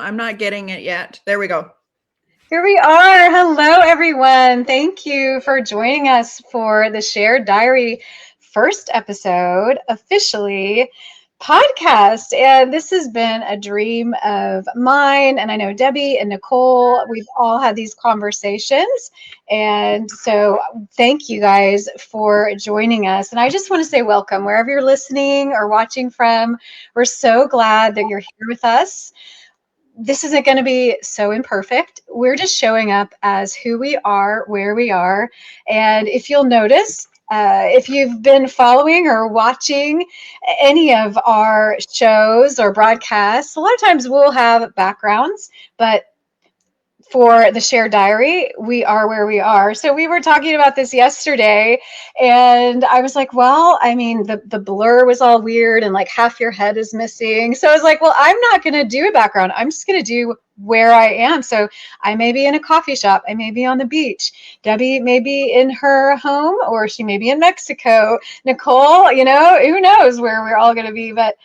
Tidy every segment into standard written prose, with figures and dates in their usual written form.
I'm not getting it yet. There we go. Here we are. Hello, everyone. Thank you for joining us for the Shared Diary first episode, officially podcast. And this has been a dream of mine. And I know Debbie and Nicole, we've all had these conversations. And so thank you guys for joining us. And I just want to say welcome wherever you're listening or watching from. We're so glad that you're here with us. This isn't going to be so imperfect. We're just showing up as who we are, where we are. And if you'll notice, if you've been following or watching any of our shows or broadcasts, a lot of times we'll have backgrounds, but for the Shared Diary, we are where we are. So we were talking about this yesterday, and I was like, well, I mean, the blur was all weird and like half your head is missing. So I was like, well, I'm not going to do a background. I'm just going to do where I am. So I may be in a coffee shop. I may be on the beach. Debbie may be in her home, or she may be in Mexico. Nicole, who knows where we're all going to be. But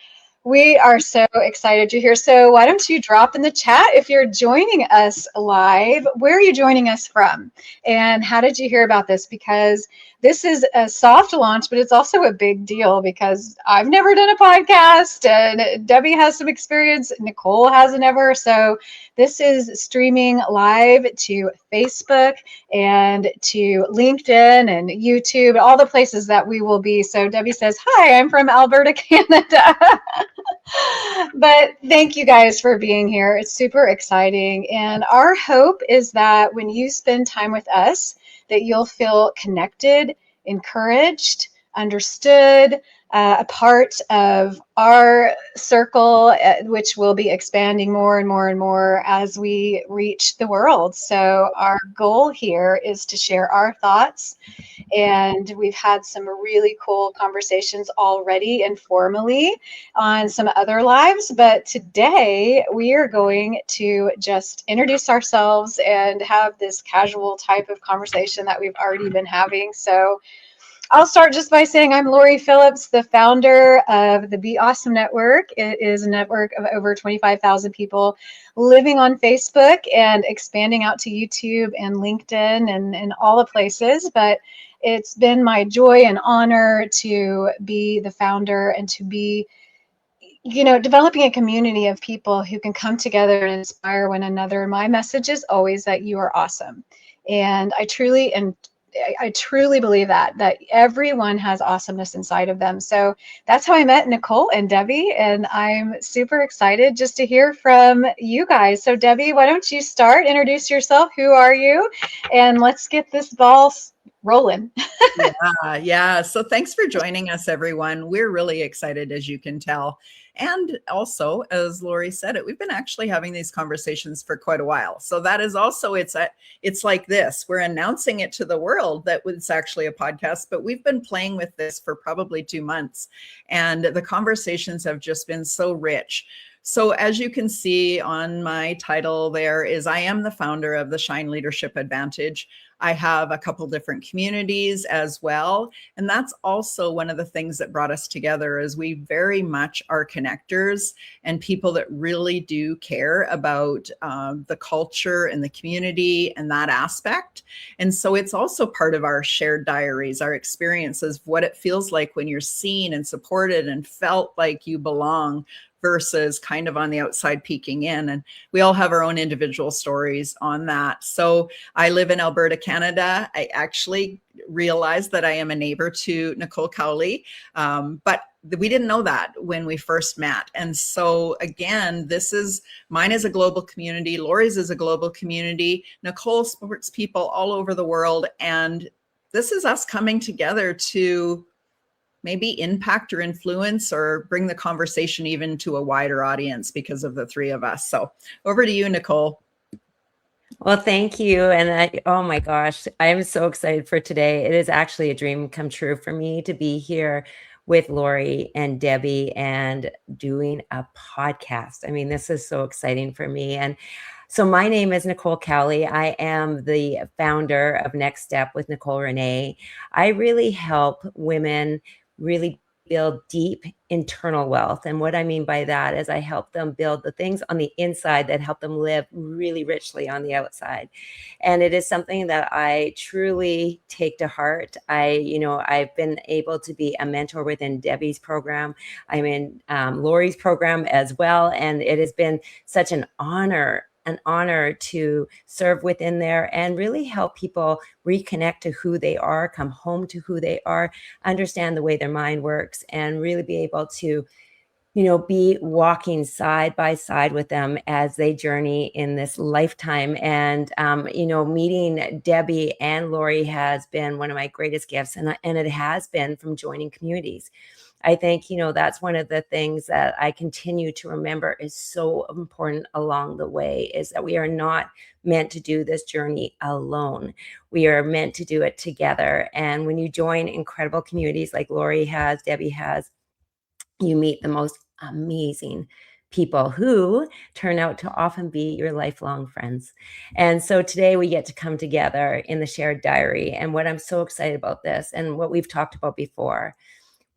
we are so excited you're here. So why don't you drop in the chat if you're joining us live, where are you joining us from? And how did you hear about this? Because this is a soft launch, but it's also a big deal because I've never done a podcast and Debbie has some experience. Nicole hasn't ever. So this is streaming live to Facebook and to LinkedIn and YouTube, all the places that we will be. So Debbie says, hi, I'm from Alberta, Canada. But thank you guys for being here. It's super exciting. And our hope is that when you spend time with us, that you'll feel connected, encouraged, understood, a part of our circle, which will be expanding more and more and more as we reach the world. So our goal here is to share our thoughts. And we've had some really cool conversations already informally on some other lives. But today we are going to just introduce ourselves and have this casual type of conversation that we've already been having. So I'll start just by saying I'm Lori Phillips, the founder of the Be Awesome Network. It is a network of over 25,000 people living on Facebook and expanding out to YouTube and LinkedIn and all the places. But it's been my joy and honor to be the founder and to be developing a community of people who can come together and inspire one another. My message is always that you are awesome. And I truly believe that everyone has awesomeness inside of them. So that's how I met Nicole and Debbie, and I'm super excited just to hear from you guys. So Debbie, why don't you start? Introduce yourself. Who are you? And let's get this ball rolling. Yeah. So thanks for joining us, everyone. We're really excited, as you can tell. And also, as Lori said it, we've been actually having these conversations for quite a while. So that is also, it's like this. We're announcing it to the world that it's actually a podcast, but we've been playing with this for probably 2 months. And the conversations have just been so rich. So as you can see on my title, there is, I am the founder of the Shine Leadership Advantage. I have a couple different communities as well. And that's also one of the things that brought us together, is we very much are connectors and people that really do care about the culture and the community and that aspect. And so it's also part of our shared diaries, our experiences, what it feels like when you're seen and supported and felt like you belong, versus kind of on the outside peeking in. And we all have our own individual stories on that. So I live in Alberta, Canada. I actually realized that I am a neighbor to Nicole Cowley, but we didn't know that when we first met. And so again, mine is a global community. Lori's is a global community. Nicole supports people all over the world. And this is us coming together to maybe impact or influence or bring the conversation even to a wider audience because of the three of us. So over to you, Nicole. Well, thank you. And oh my gosh, I'm so excited for today. It is actually a dream come true for me to be here with Lori and Debbie and doing a podcast. I mean, this is so exciting for me. And so my name is Nicole Cowley. I am the founder of Next Step with Nicole Renee. I really help women really build deep internal wealth. And what I mean by that is I help them build the things on the inside that help them live really richly on the outside. And it is something that I truly take to heart. I've been able to be a mentor within Debbie's program. I'm in Lori's program as well. And it has been such an honor to serve within there and really help people reconnect to who they are, come home to who they are, understand the way their mind works, and really be able to, be walking side by side with them as they journey in this lifetime. And, meeting Debbie and Lori has been one of my greatest gifts. And it has been from joining communities. I think, that's one of the things that I continue to remember is so important along the way, is that we are not meant to do this journey alone. We are meant to do it together. And when you join incredible communities like Lori has, Debbie has, you meet the most amazing people who turn out to often be your lifelong friends. And so today we get to come together in the shared diary. And what I'm so excited about this, and what we've talked about before,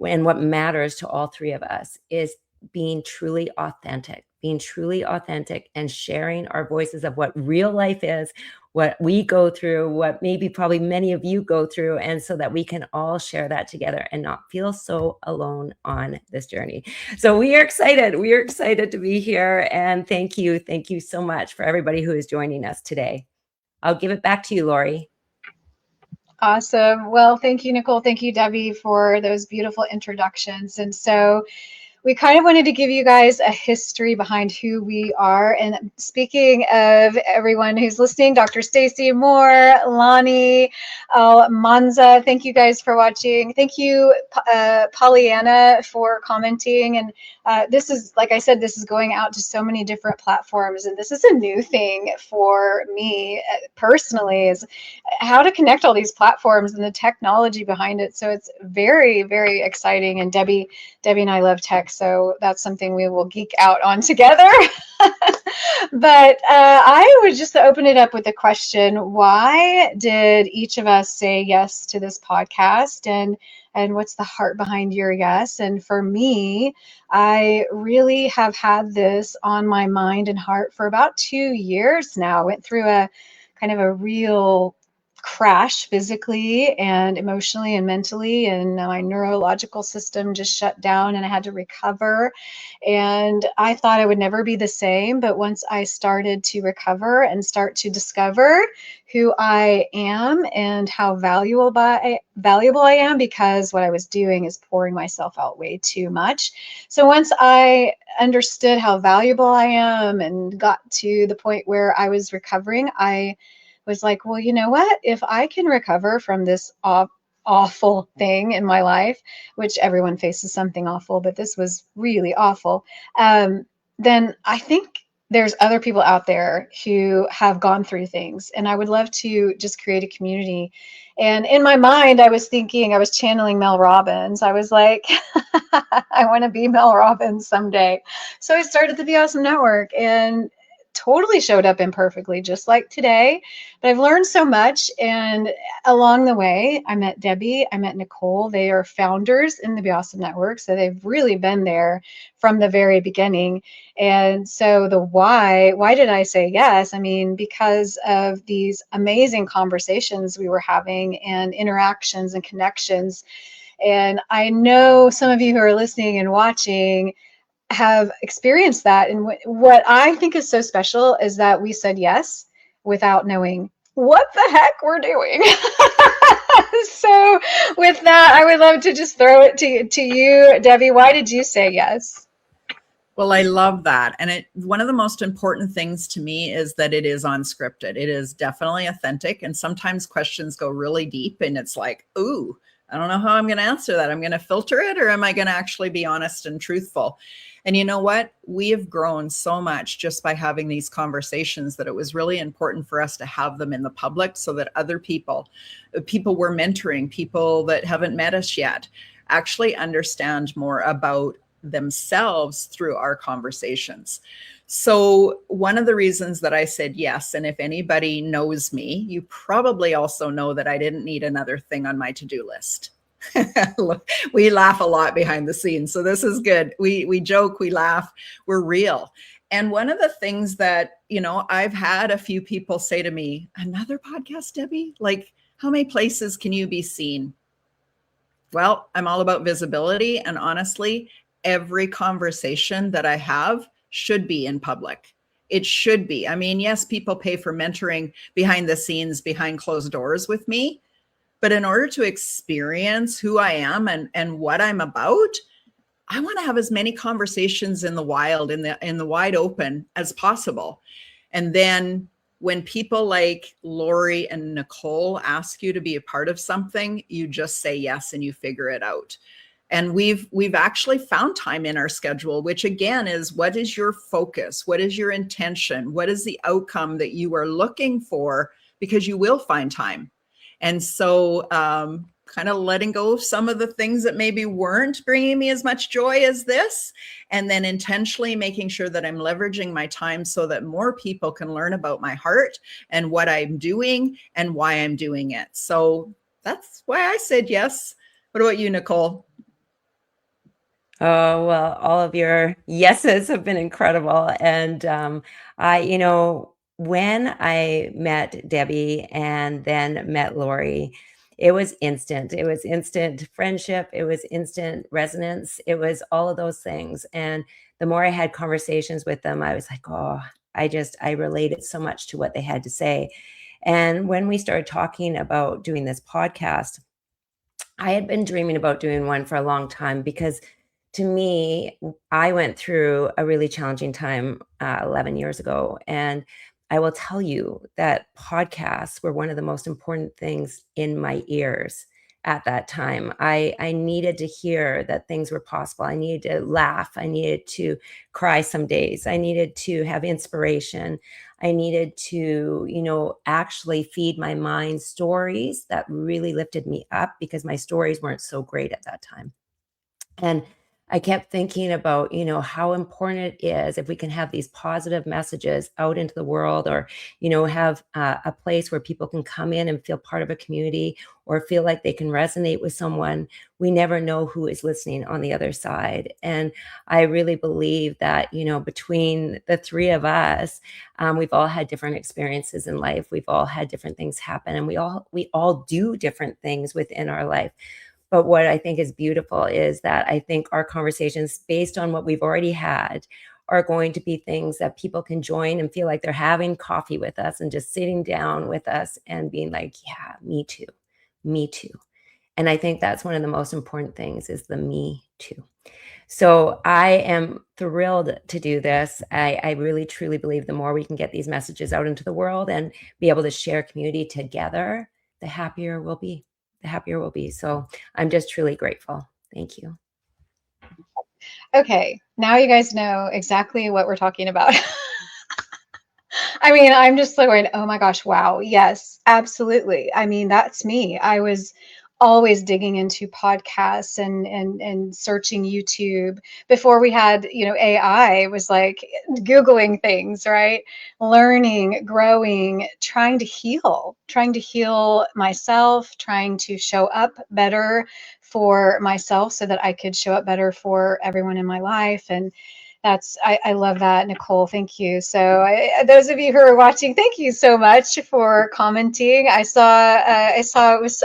and what matters to all three of us, is being truly authentic and sharing our voices of what real life is, what we go through, what maybe probably many of you go through, and so that we can all share that together and not feel so alone on this journey. So we are excited. We are excited to be here. And thank you. Thank you so much for everybody who is joining us today. I'll give it back to you, Lori. Awesome. Well, thank you, Nicole. Thank you, Debbie, for those beautiful introductions. And so we kind of wanted to give you guys a history behind who we are. And speaking of everyone who's listening, Dr. Stacy Moore, Lonnie, Manza, thank you guys for watching. Thank you, Pollyanna, for commenting. And this is, like I said, this is going out to so many different platforms. And this is a new thing for me personally, is how to connect all these platforms and the technology behind it. So it's very, very exciting. And Debbie and I love tech, so that's something we will geek out on together. But I would just open it up with a question: why did each of us say yes to this podcast, and what's the heart behind your yes? And for me, I really have had this on my mind and heart for about 2 years now. I went through a kind of a real crash physically and emotionally and mentally, and my neurological system just shut down and I had to recover. And I thought I would never be the same, but once I started to recover and start to discover who I am and how valuable I am, because what I was doing is pouring myself out way too much. So once I understood how valuable I am and got to the point where I was recovering, I was like, well, you know what? If I can recover from this awful thing in my life, which everyone faces something awful, but this was really awful, then I think there's other people out there who have gone through things, and I would love to just create a community. And in my mind, I was channeling Mel Robbins. I was like, I want to be Mel Robbins someday. So I started the Be Awesome Network, and totally showed up imperfectly, just like today. But I've learned so much. And along the way, I met Debbie, I met Nicole. They are founders in the Be Awesome Network. So they've really been there from the very beginning. And so the why did I say yes? I mean, because of these amazing conversations we were having and interactions and connections. And I know some of you who are listening and watching have experienced that. And what I think is so special is that we said yes without knowing what the heck we're doing. So with that, I would love to just throw it to you, Debbie. Why did you say yes? Well, I love that. And one of the most important things to me is that it is unscripted. It is definitely authentic. And sometimes questions go really deep and it's like, ooh, I don't know how I'm going to answer that. I'm going to filter it, or am I going to actually be honest and truthful? And you know what? We have grown so much just by having these conversations that it was really important for us to have them in the public so that other people we're mentoring, people that haven't met us yet, actually understand more about themselves through our conversations. So one of the reasons that I said yes, and if anybody knows me, you probably also know that I didn't need another thing on my to-do list. We laugh a lot behind the scenes, so this is good. We joke, we laugh, we're real. And one of the things that, I've had a few people say to me, another podcast, Debbie? Like, how many places can you be seen? Well, I'm all about visibility. And honestly, every conversation that I have should be in public. It should be. I mean, yes, people pay for mentoring behind the scenes, behind closed doors with me. But in order to experience who I am and what I'm about, I want to have as many conversations in the wild, in the wide open as possible. And then when people like Lori and Nicole ask you to be a part of something, you just say yes and you figure it out. And we've actually found time in our schedule, which again is, what is your focus? What is your intention? What is the outcome that you are looking for? Because you will find time. And so kind of letting go of some of the things that maybe weren't bringing me as much joy as this, and then intentionally making sure that I'm leveraging my time so that more people can learn about my heart and what I'm doing and why I'm doing it. So that's why I said yes. What about you, Nicole? Oh, well, all of your yeses have been incredible. And when I met Debbie and then met Lori, it was instant. It was instant friendship. It was instant resonance. It was all of those things. And the more I had conversations with them, I was like, oh, I related so much to what they had to say. And when we started talking about doing this podcast, I had been dreaming about doing one for a long time because to me, I went through a really challenging time 11 years ago. And I will tell you that podcasts were one of the most important things in my ears at that time. I needed to hear that things were possible. I needed to laugh. I needed to cry some days. I needed to have inspiration. I needed to, actually feed my mind stories that really lifted me up because my stories weren't so great at that time. And I kept thinking about, how important it is if we can have these positive messages out into the world, or, have a place where people can come in and feel part of a community or feel like they can resonate with someone. We never know who is listening on the other side. And I really believe that, between the three of us, we've all had different experiences in life. We've all had different things happen, and we all do different things within our life. But what I think is beautiful is that I think our conversations, based on what we've already had, are going to be things that people can join and feel like they're having coffee with us and just sitting down with us and being like, yeah, me too, me too. And I think that's one of the most important things, is the me too. So I am thrilled to do this. I really, truly believe the more we can get these messages out into the world and be able to share community together, the happier we'll be. The happier we'll be. So I'm just truly grateful. Thank you. Okay, now you guys know exactly what we're talking about. I mean, I'm just like going, oh my gosh, wow. Yes, absolutely. I mean, that's me. I was always digging into podcasts and searching YouTube before we had, AI. It was like Googling things, right? Learning, growing, trying to heal myself, trying to show up better for myself so that I could show up better for everyone in my life. And I love that, Nicole. Thank you. So those of you who are watching, thank you so much for commenting. I saw I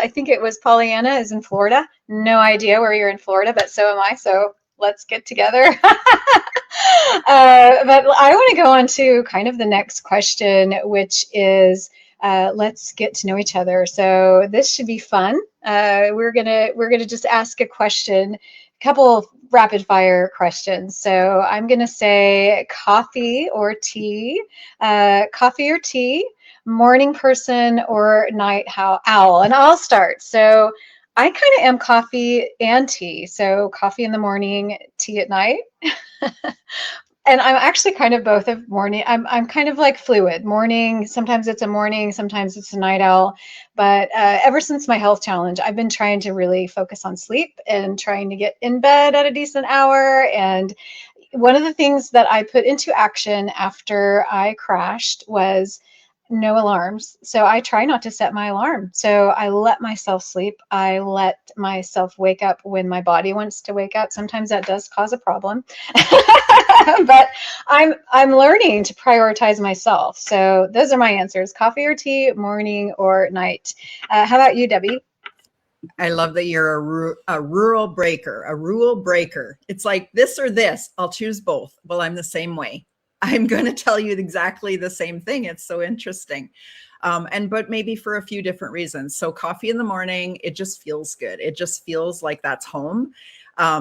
think it was Pollyanna is in Florida. No idea where you're in Florida, but so am I. So let's get together. But I want to go on to kind of the next question, which is, let's get to know each other. So this should be fun. We're gonna just ask a question, a couple of rapid fire questions. So I'm gonna say coffee or tea, morning person or night owl, and I'll start. So I kind of am coffee and tea. So coffee in the morning, tea at night. And I'm actually kind of both of morning. I'm kind of like fluid. Morning, sometimes it's a morning, sometimes it's a night owl. But ever since my health challenge, I've been trying to really focus on sleep and trying to get in bed at a decent hour. And one of the things that I put into action after I crashed was no alarms. So I try not to set my alarm. So I let myself sleep. I let myself wake up when my body wants to wake up. Sometimes that does cause a problem. But I'm learning to prioritize myself. So those are my answers: coffee or tea, morning or night. How about you, Debbie? I love that you're a rural breaker, a rule breaker. It's like this or this. I'll choose both. Well, I'm the same way. I'm going to tell you exactly the same thing. It's so interesting. But maybe for a few different reasons. So coffee in the morning, it just feels good. It just feels like that's home.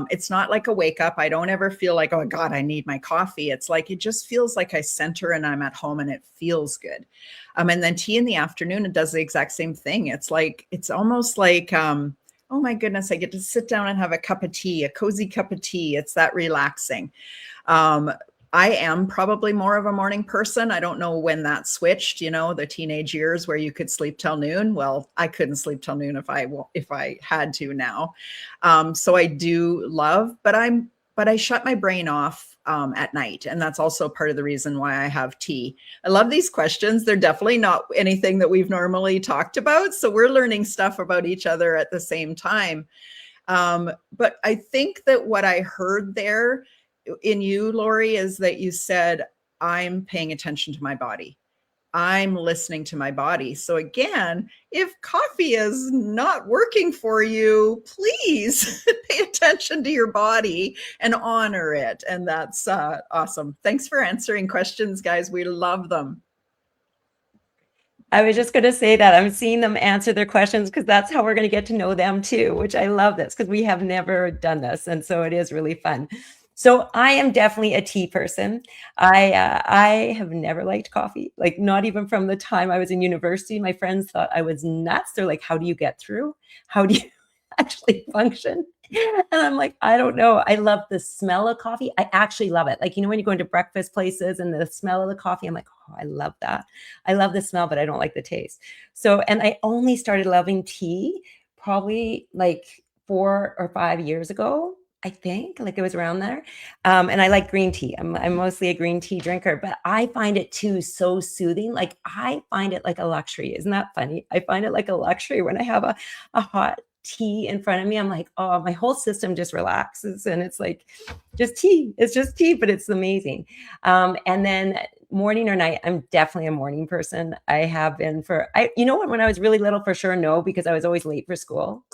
It's not like a wake up. I don't ever feel like, oh God, I need my coffee. It's like, it just feels like I center and I'm at home and it feels good. And then tea in the afternoon, it does the exact same thing. It's like, it's almost like, oh my goodness, I get to sit down and have a cup of tea, a cozy cup of tea. It's that relaxing. I am probably more of a morning person. I don't know when that switched, the teenage years where you could sleep till noon. Well, I couldn't sleep till noon if I had to now. So I do love, but I shut my brain off at night. And that's also part of the reason why I have tea. I love these questions. They're definitely not anything that we've normally talked about. So we're learning stuff about each other at the same time. But I think that what I heard there in you, Lori, is that you said, I'm paying attention to my body. I'm listening to my body. So again, if coffee is not working for you, please pay attention to your body and honor it. And that's awesome. Thanks for answering questions, guys. We love them. I was just going to say that I'm seeing them answer their questions because that's how we're going to get to know them too, which I love this because we have never done this. And so it is really fun. So I am definitely a tea person. I have never liked coffee, like not even from the time I was in university. My friends thought I was nuts. They're like, how do you get through? How do you actually function? And I'm like, I don't know. I love the smell of coffee. I actually love it. Like, when you go into breakfast places and the smell of the coffee, I'm like, oh, I love that. I love the smell, but I don't like the taste. So, and I only started loving tea probably like 4 or 5 years ago. I think like it was around there. And I like green tea. I'm mostly a green tea drinker, but I find it too so soothing. Like I find it like a luxury. Isn't that funny? I find it like a luxury when I have a hot tea in front of me. I'm like, oh, my whole system just relaxes. And it's like just tea. It's just tea, but it's amazing. And then morning or night, I'm definitely a morning person. I have been when I was really little, for sure, no, because I was always late for school.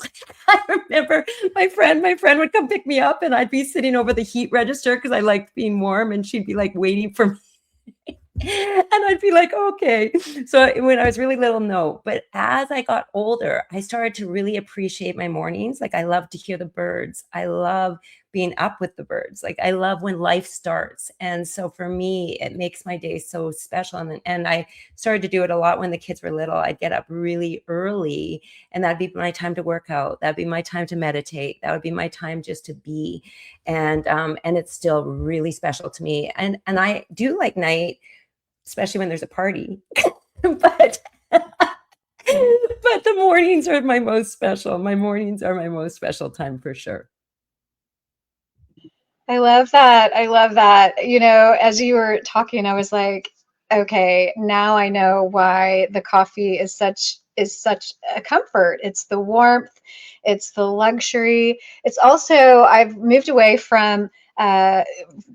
I remember my friend would come pick me up and I'd be sitting over the heat register because I liked being warm and she'd be like waiting for me. And I'd be like, okay. So when I was really little, no. But as I got older, I started to really appreciate my mornings. Like I love to hear the birds. I love being up with the birds. Like I love when life starts. And so for me, it makes my day so special. And I started to do it a lot when the kids were little. I'd get up really early and that'd be my time to work out. That'd be my time to meditate. That would be my time just to be. And it's still really special to me. And I do like night, especially when there's a party. but the mornings are my most special. My mornings are my most special time for sure. I love that. I love that. As you were talking, I was like, okay, now I know why the coffee is such a comfort. It's the warmth, it's the luxury. It's also, I've moved away from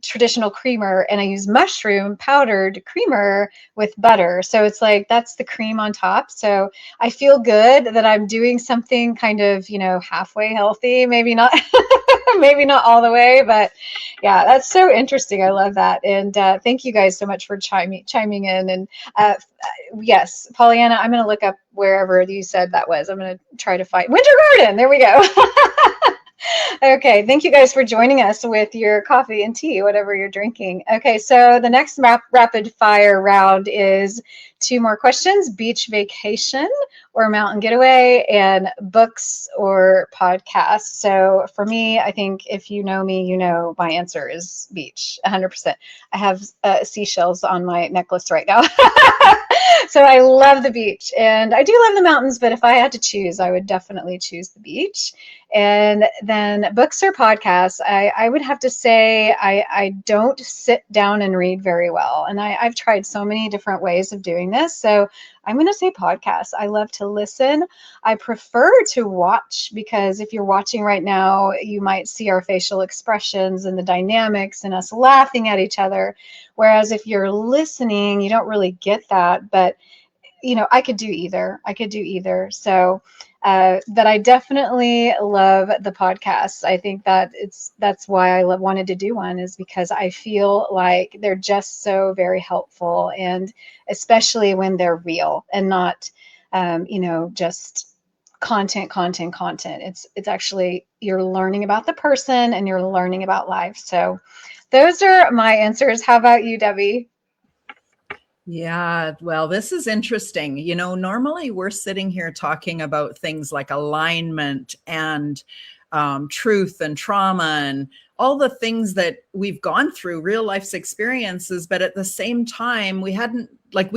traditional creamer and I use mushroom powdered creamer with butter. So it's like that's the cream on top. So I feel good that I'm doing something kind of, halfway healthy, maybe not maybe not all the way, but yeah, that's so interesting. I love that. And thank you guys so much for chiming in. And yes, Pollyanna, I'm going to look up wherever you said that was. I'm going to try to find Winter Garden. There we go. Okay, thank you guys for joining us with your coffee and tea, whatever you're drinking. Okay, so the next rapid fire round is 2 more questions: beach vacation or mountain getaway, and books or podcasts. So for me, I think if you know me, my answer is beach, 100%. I have seashells on my necklace right now. So I love the beach and I do love the mountains, but if I had to choose, I would definitely choose the beach. And then books or podcasts, I would have to say I don't sit down and read very well. And I've tried so many different ways of doing this. So I'm going to say podcasts. I love to listen. I prefer to watch because if you're watching right now, you might see our facial expressions and the dynamics and us laughing at each other. Whereas if you're listening, you don't really get that. But I could do either. So, but I definitely love the podcasts. I think that that's why wanted to do one, is because I feel like they're just so very helpful, and especially when they're real and not, just content. It's actually, you're learning about the person and you're learning about life. So those are my answers. How about you, Debbie? Yeah, well, this is interesting. Normally we're sitting here talking about things like alignment and truth and trauma and all the things that we've gone through, real life's experiences. But at the same time, we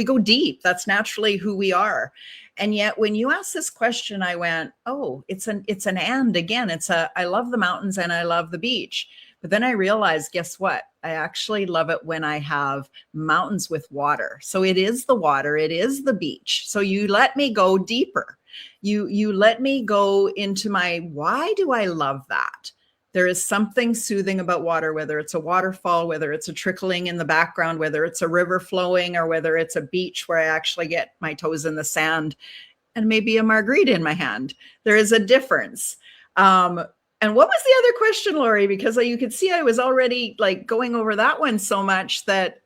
go deep. That's naturally who we are. And yet when you asked this question, I went, oh, it's an and again. I love the mountains and I love the beach. But then I realized, guess what? I actually love it when I have mountains with water. So it is the water, it is the beach. So you let me go deeper. You let me go into why do I love that? There is something soothing about water, whether it's a waterfall, whether it's a trickling in the background, whether it's a river flowing, or whether it's a beach where I actually get my toes in the sand and maybe a margarita in my hand. There is a difference. And what was the other question, Lori? Because you could see I was already going over that one so much that.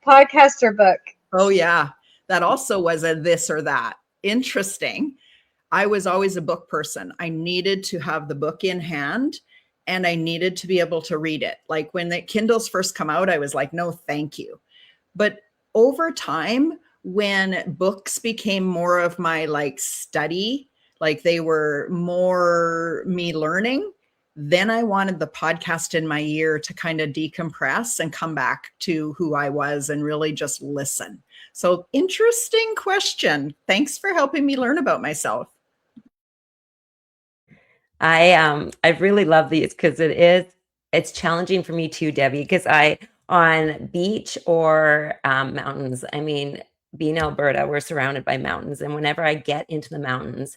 Podcast or book? Oh, yeah. That also was a this or that. Interesting. I was always a book person. I needed to have the book in hand and I needed to be able to read it. Like when the Kindles first come out, I was like, no, thank you. But over time, when books became more of my study, like they were more me learning, then I wanted the podcast in my ear to kind of decompress and come back to who I was and really just listen. So interesting question. Thanks for helping me learn about myself. I really love these because it's challenging for me too, Debbie, because on beach or mountains, I mean, being Alberta, we're surrounded by mountains. And whenever I get into the mountains,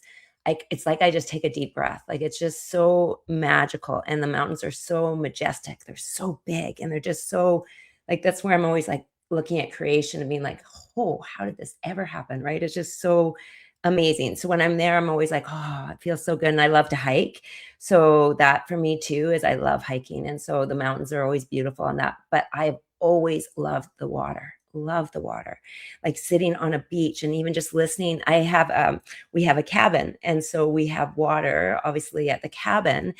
it's like I just take a deep breath. Like it's just so magical. And the mountains are so majestic. They're so big and they're just so that's where I'm always looking at creation and being like, oh, how did this ever happen? Right. It's just so amazing. So when I'm there, I'm always like, oh, it feels so good. And I love to hike. So that for me too is I love hiking. And so the mountains are always beautiful on that. But I've always loved the water. Love the water, like sitting on a beach and even just listening. We have a cabin. And so we have water obviously at the cabin,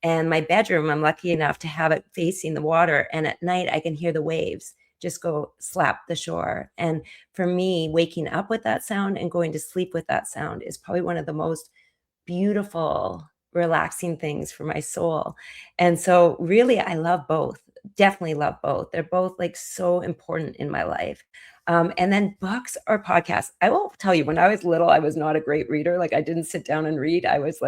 and my bedroom, I'm lucky enough to have it facing the water. And at night I can hear the waves just go slap the shore. And for me, waking up with that sound and going to sleep with that sound is probably one of the most beautiful, relaxing things for my soul. And so really, I love both. Definitely love both. They're both so important in my life. And then books or podcasts. I will tell you, when I was little, I was not a great reader. I didn't sit down and read. I was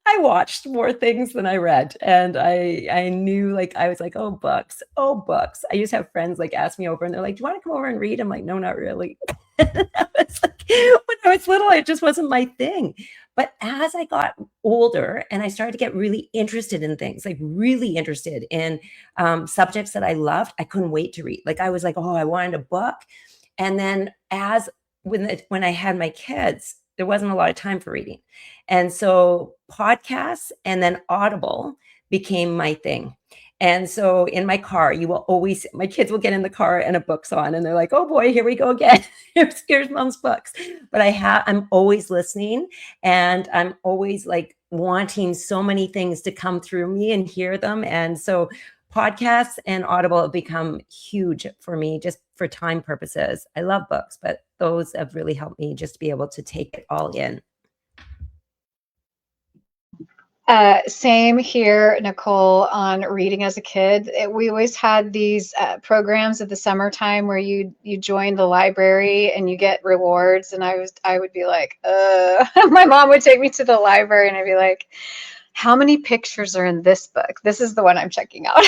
I watched more things than I read. And I knew I was oh, books. Oh, books. I used to have friends ask me over and they're like, do you want to come over and read? I'm like, no, not really. I was when I was little, it just wasn't my thing. But as I got older and I started to get really interested in things, really interested in subjects that I loved, I couldn't wait to read. I was oh, I wanted a book. And then when I had my kids, there wasn't a lot of time for reading. And so podcasts and then Audible became my thing. And so in my car, my kids will get in the car and a book's on and they're like, oh boy, here we go again. Here's mom's books. But I'm always listening and I'm always wanting so many things to come through me and hear them. And so podcasts and Audible have become huge for me just for time purposes. I love books, but those have really helped me just to be able to take it all in. Same here, Nicole, on reading as a kid. We always had these programs at the summertime where you join the library and you get rewards. And I would be like, my mom would take me to the library and I'd be like, how many pictures are in this book? This is the one I'm checking out.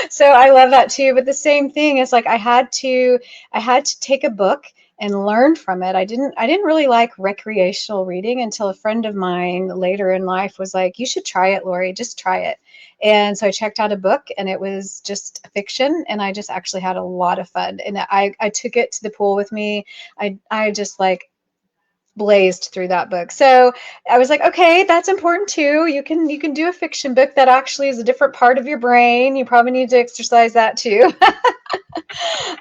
So I love that too. But the same thing is like I had to take a book and learn from it. I didn't really like recreational reading until a friend of mine later in life was like, you should try it, Lori, just try it. And so I checked out a book and it was just fiction and I just actually had a lot of fun. And I took it to the pool with me. I just like blazed through that book. So I was like, okay, that's important too. You can do a fiction book that actually is a different part of your brain. You probably need to exercise that too.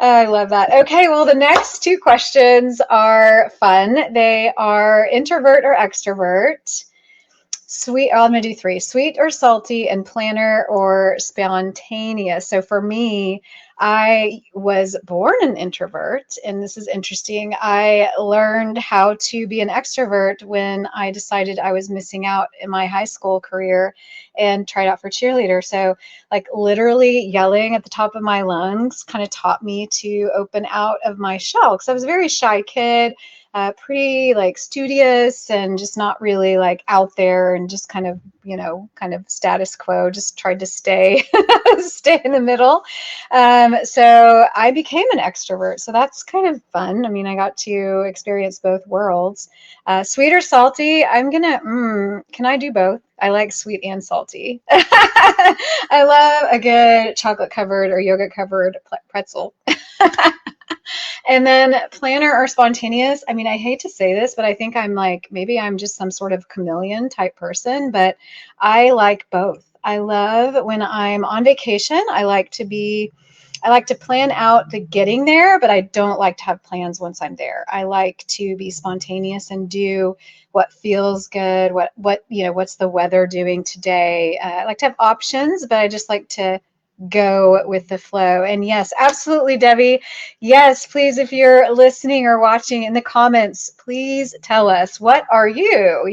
I love that. Okay, well, the next two questions are fun. They are introvert or extrovert. Sweet, I'm going to do three: sweet or salty, and planner or spontaneous. So for me, I was born an introvert, and this is interesting. I learned how to be an extrovert when I decided I was missing out in my high school career and tried out for cheerleader. So, like, literally yelling at the top of my lungs kind of taught me to open out of my shell because I was a very shy kid, pretty like studious and just not really like out there and just kind of, kind of status quo, just tried to stay stay in the middle. So I became an extrovert. So that's kind of fun. I mean, I got to experience both worlds. Sweet or salty? Can I do both? I like sweet and salty. I love a good chocolate covered or yogurt covered pretzel. And then planner or spontaneous. I mean, I hate to say this, but I think I'm like, maybe I'm just some sort of chameleon type person, but I like both. I love when I'm on vacation. I like to plan out the getting there, but I don't like to have plans once I'm there. I like to be spontaneous and do what feels good. What's the weather doing today? I like to have options, but I just like to go with the flow. And yes, absolutely, Debbie. Yes, please, if you're listening or watching in the comments, please tell us, what are you?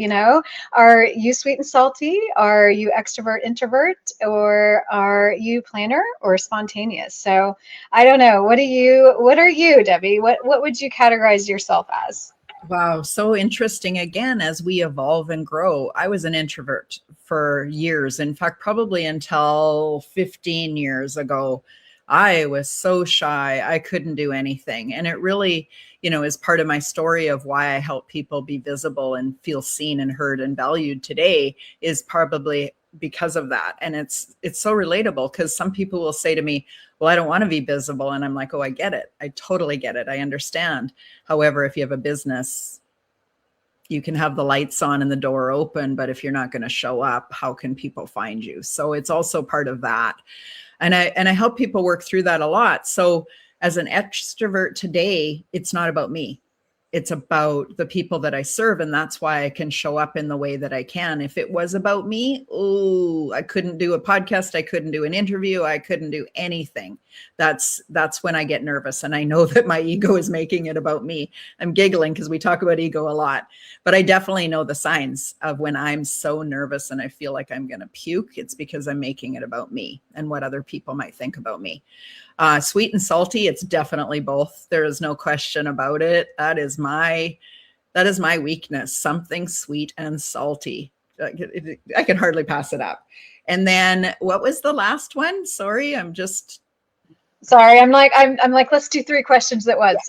Are you sweet and salty? Are you extrovert, introvert? Or are you planner or spontaneous? So I don't know. What are you, Debbie? What would you categorize yourself as? Wow, so interesting. Again, as we evolve and grow, I was an introvert for years. In fact, probably until 15 years ago, I was so shy, I couldn't do anything. And it really, is part of my story of why I help people be visible and feel seen and heard and valued today, is probably because of that. And it's so relatable because some people will say to me, well, I don't want to be visible. And I'm like, oh, I get it. I totally get it. I understand. However, if you have a business, you can have the lights on and the door open, but if you're not going to show up, how can people find you? So it's also part of that. And I help people work through that a lot. So as an extrovert today, it's not about me. It's about the people that I serve. And that's why I can show up in the way that I can. If it was about me, I couldn't do a podcast. I couldn't do an interview. I couldn't do anything. That's when I get nervous. And I know that my ego is making it about me. I'm giggling because we talk about ego a lot, but I definitely know the signs of when I'm so nervous and I feel like I'm going to puke. It's because I'm making it about me and what other people might think about me. Sweet and salty, it's definitely both. There is no question about it. That is my weakness, something sweet and salty. I can hardly pass it up. And then what was the last one? Sorry, Sorry, I'm like, let's do three questions at once.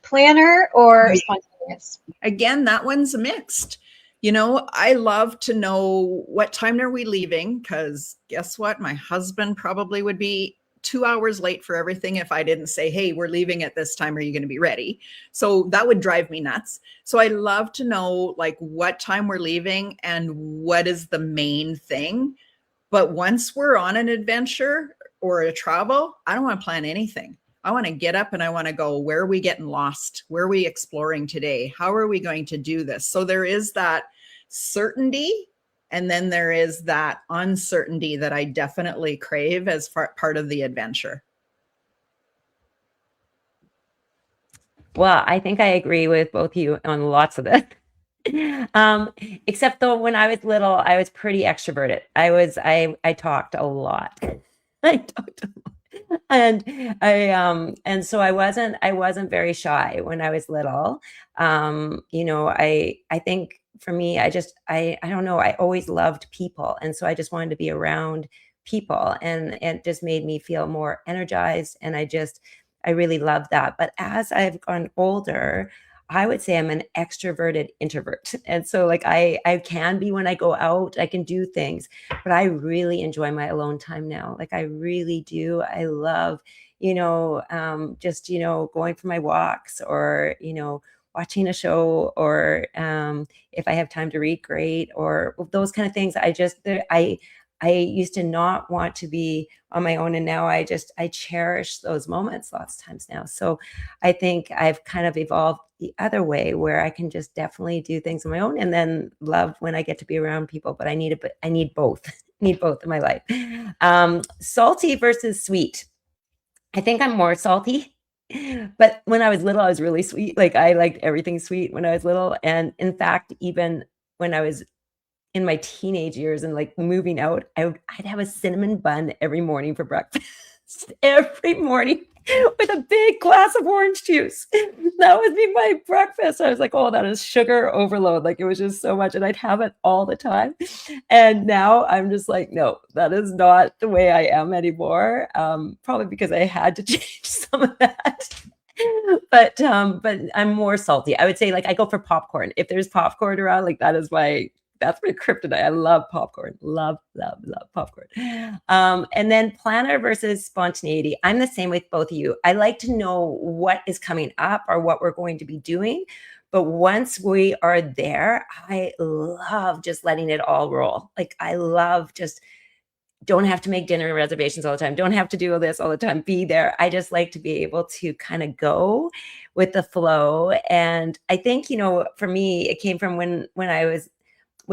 Planner or spontaneous? Again, that one's mixed. I love to know what time are we leaving, because guess what? My husband probably would be 2 hours late for everything if I didn't say, hey, we're leaving at this time. Are you going to be ready? So that would drive me nuts. So I love to know like what time we're leaving and what is the main thing. But once we're on an adventure or a travel, I don't want to plan anything. I want to get up and I want to go, where are we getting lost? Where are we exploring today? How are we going to do this? So there is that certainty. And then there is that uncertainty that I definitely crave as part of the adventure. Well, I think I agree with both of you on lots of it. Um, except though when I was little, I was pretty extroverted. I talked a lot. I talked a lot. And so I wasn't very shy when I was little. I think for me, I don't know, I always loved people. And so I just wanted to be around people, and it just made me feel more energized. And I really love that. But as I've gone older, I would say I'm an extroverted introvert. And so like I can be when I go out, I can do things, but I really enjoy my alone time now. Like I really do. I love, just, going for my walks, or, watching a show, or if I have time to read, great, or those kind of things. I used to not want to be on my own, and now I cherish those moments lots of times now. So I think I've kind of evolved the other way, where I can just definitely do things on my own, and then love when I get to be around people. But I need both, need both in my life. Salty versus sweet. I think I'm more salty. But when I was little, I was really sweet. Like I liked everything sweet when I was little. And in fact, even when I was in my teenage years and like moving out, I'd have a cinnamon bun every morning for breakfast. Every morning with a big glass of orange juice. That would be my breakfast. I was like, oh, that is sugar overload. Like it was just so much. And I'd have it all the time. And now I'm just like, no, that is not the way I am anymore. Probably because I had to change some of that. But I'm more salty. I would say like I go for popcorn. If there's popcorn around, like that's my kryptonite. I love popcorn. Love, love, love popcorn. And then planner versus spontaneity. I'm the same with both of you. I like to know what is coming up or what we're going to be doing. But once we are there, I love just letting it all roll. Like I love just don't have to make dinner reservations all the time. Don't have to do all this all the time. Be there. I just like to be able to kind of go with the flow. And I think, for me, it came from when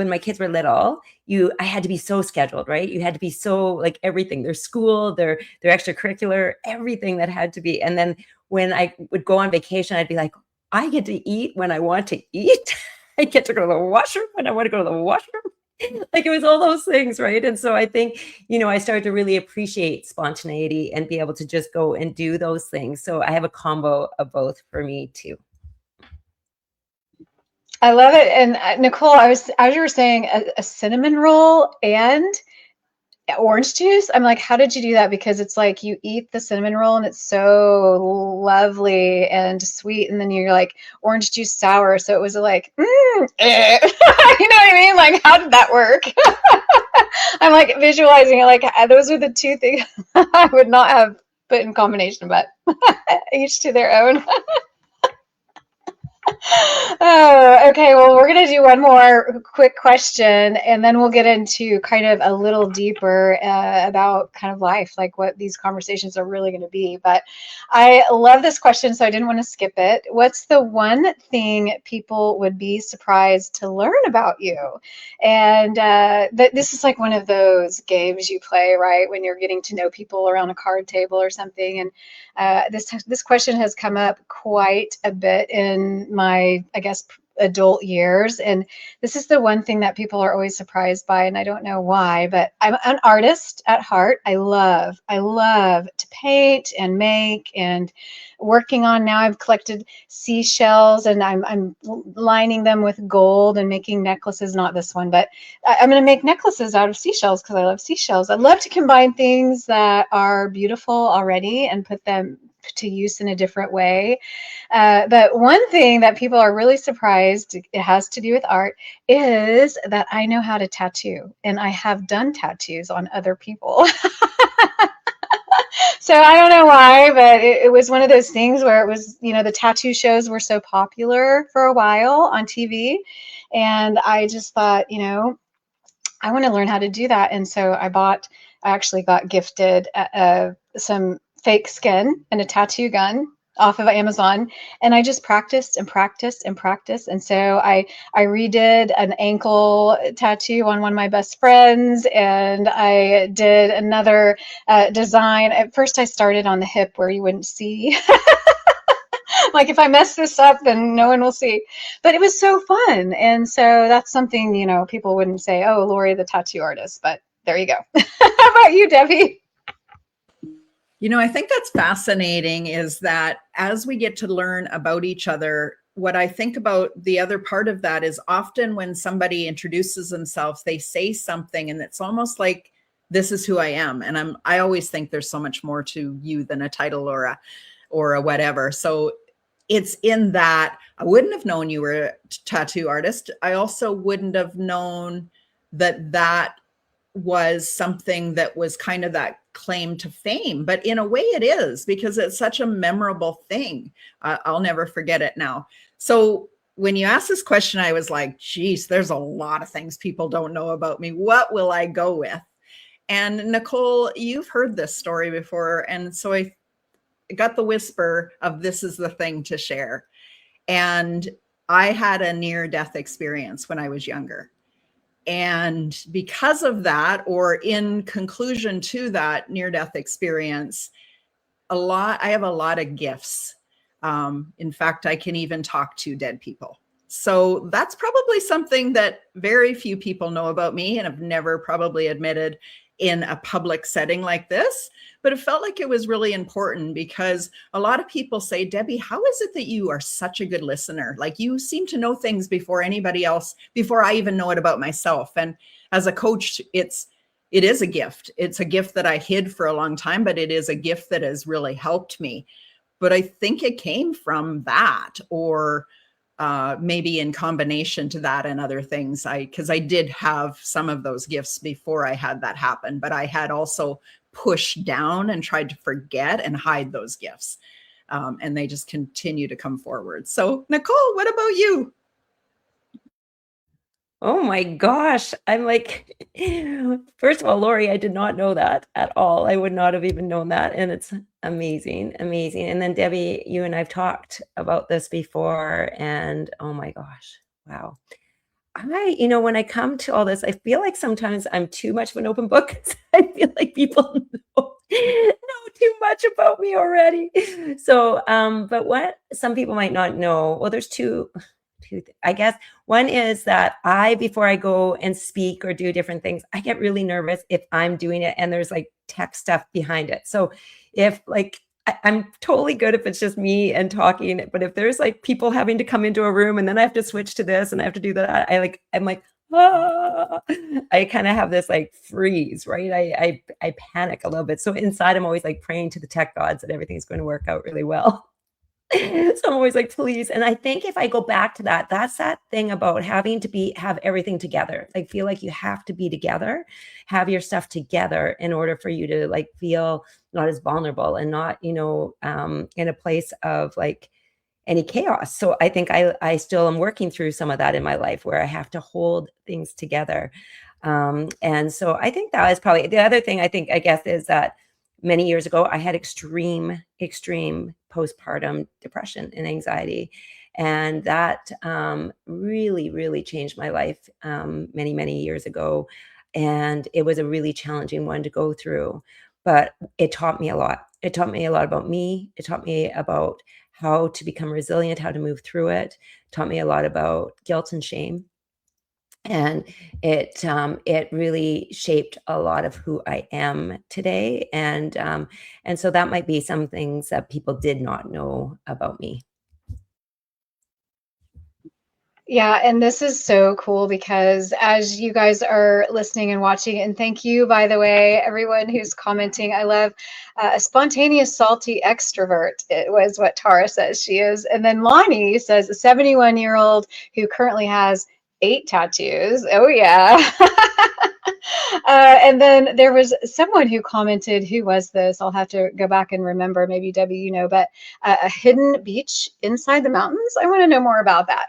my kids were little, I had to be so scheduled, right? You had to be so like everything, their school, their extracurricular, everything that had to be. And then when I would go on vacation, I'd be like, I get to eat when I want to eat. I get to go to the washroom when I want to go to the washroom. Like it was all those things, right? And so I think, I started to really appreciate spontaneity and be able to just go and do those things. So I have a combo of both for me too. I love it. And Nicole, as you were saying, a cinnamon roll and orange juice. I'm like, how did you do that? Because it's like you eat the cinnamon roll and it's so lovely and sweet, and then you're like orange juice sour. So it was like, you know what I mean? Like, how did that work? I'm like visualizing it. Like those are the two things I would not have put in combination, but each to their own. Oh, okay. Well, we're going to do one more quick question, and then we'll get into kind of a little deeper about kind of life, like what these conversations are really going to be. But I love this question, so I didn't want to skip it. What's the one thing people would be surprised to learn about you? And this is like one of those games you play, right, when you're getting to know people around a card table or something. And this question has come up quite a bit in my, I guess, adult years. And this is the one thing that people are always surprised by, and I don't know why, but I'm an artist at heart. I love to paint and make, and working on now I've collected seashells, and I'm lining them with gold and making necklaces. Not this one, but I'm going to make necklaces out of seashells because I love seashells. I love to combine things that are beautiful already and put them to use in a different way. But one thing that people are really surprised, it has to do with art, is that I know how to tattoo, and I have done tattoos on other people. So I don't know why, but it was one of those things where it was, the tattoo shows were so popular for a while on TV. And I just thought, I want to learn how to do that. And so I actually got gifted some fake skin and a tattoo gun off of Amazon, and I just practiced and practiced and practiced. And so I redid an ankle tattoo on one of my best friends, and I did another design. At first I started on the hip where you wouldn't see Like if I mess this up, then no one will see. But it was so fun. And so that's something, people wouldn't say, oh, Lori, the tattoo artist, but there you go. How about you, Debbie? I think that's fascinating is that as we get to learn about each other, what I think about the other part of that is often when somebody introduces themselves, they say something and it's almost like, this is who I am. And I always think there's so much more to you than a title or a whatever. So it's in that I wouldn't have known you were a tattoo artist. I also wouldn't have known that was something that was kind of that claim to fame, but in a way it is, because it's such a memorable thing. I'll never forget it now. So when you asked this question, I was like, geez, there's a lot of things people don't know about me. What will I go with? And Nicole, you've heard this story before. And so I got the whisper of this is the thing to share. And I had a near-death experience when I was younger. And because of that, or in conclusion to that near-death experience, I have a lot of gifts. In fact, I can even talk to dead people. So that's probably something that very few people know about me and have never probably admitted in a public setting like this. But it felt like it was really important because a lot of people say, Debbie, how is it that you are such a good listener? Like you seem to know things before anybody else, before I even know it about myself. And as a coach, it is a gift. It's a gift that I hid for a long time, but it is a gift that has really helped me. But I think it came from that, or maybe in combination to that and other things. Because I did have some of those gifts before I had that happen, but I had also pushed down and tried to forget and hide those gifts. And they just continue to come forward. So Nicole, what about you? Oh my gosh. I'm like, first of all, Lori, I did not know that at all. I would not have even known that. And it's amazing, amazing. And then Debbie, you and I've talked about this before. And oh my gosh, wow. When I come to all this, I feel like sometimes I'm too much of an open book. I feel like people know too much about me already. So, but what some people might not know, well, there's two, I guess. One is that before I go and speak or do different things, I get really nervous if I'm doing it and there's like tech stuff behind it. So if like, I'm totally good if it's just me and talking, but if there's like people having to come into a room and then I have to switch to this and I have to do that, I'm like, ah, I kind of have this like freeze, right? I panic a little bit. So inside, I'm always like praying to the tech gods that everything's going to work out really well. So I'm always like, please. And I think if I go back to that, that's that thing about having to have everything together. Like feel like you have to be together, have your stuff together in order for you to like feel not as vulnerable and not, in a place of like any chaos. So I think I still am working through some of that in my life where I have to hold things together. And so I think that is probably the other thing I guess is that many years ago, I had extreme postpartum depression and anxiety. And that really, really changed my life many, many years ago. And it was a really challenging one to go through, but it taught me a lot. It taught me a lot about me. It taught me about how to become resilient, how to move through it. It taught me a lot about guilt and shame. And it really shaped a lot of who I am today. And so that might be some things that people did not know about me. Yeah, and this is so cool because as you guys are listening and watching, and thank you, by the way, everyone who's commenting. I love a spontaneous, salty extrovert. It was what Tara says she is. And then Lonnie says a 71-year-old who currently has 8 tattoos. Oh, yeah. And then there was someone who commented, who was this? I'll have to go back and remember, maybe Debbie, but a hidden beach inside the mountains. I want to know more about that.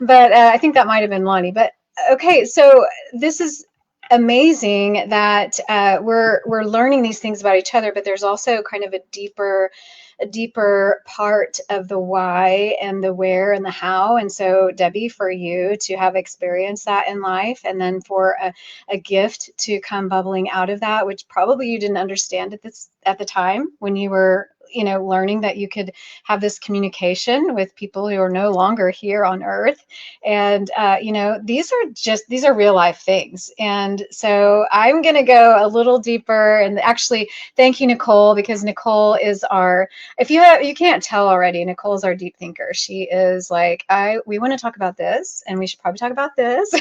But I think that might have been Lonnie. But okay, so this is amazing that we're learning these things about each other, but there's also kind of a deeper part of the why and the where and the how. And so Debbie, for you to have experienced that in life, and then for a gift to come bubbling out of that, which probably you didn't understand at the time when you were learning that you could have this communication with people who are no longer here on earth. And, these are real life things. And so I'm going to go a little deeper, and actually thank you, Nicole, because Nicole is you can't tell already, Nicole's our deep thinker. She is like, we want to talk about this, and we should probably talk about this.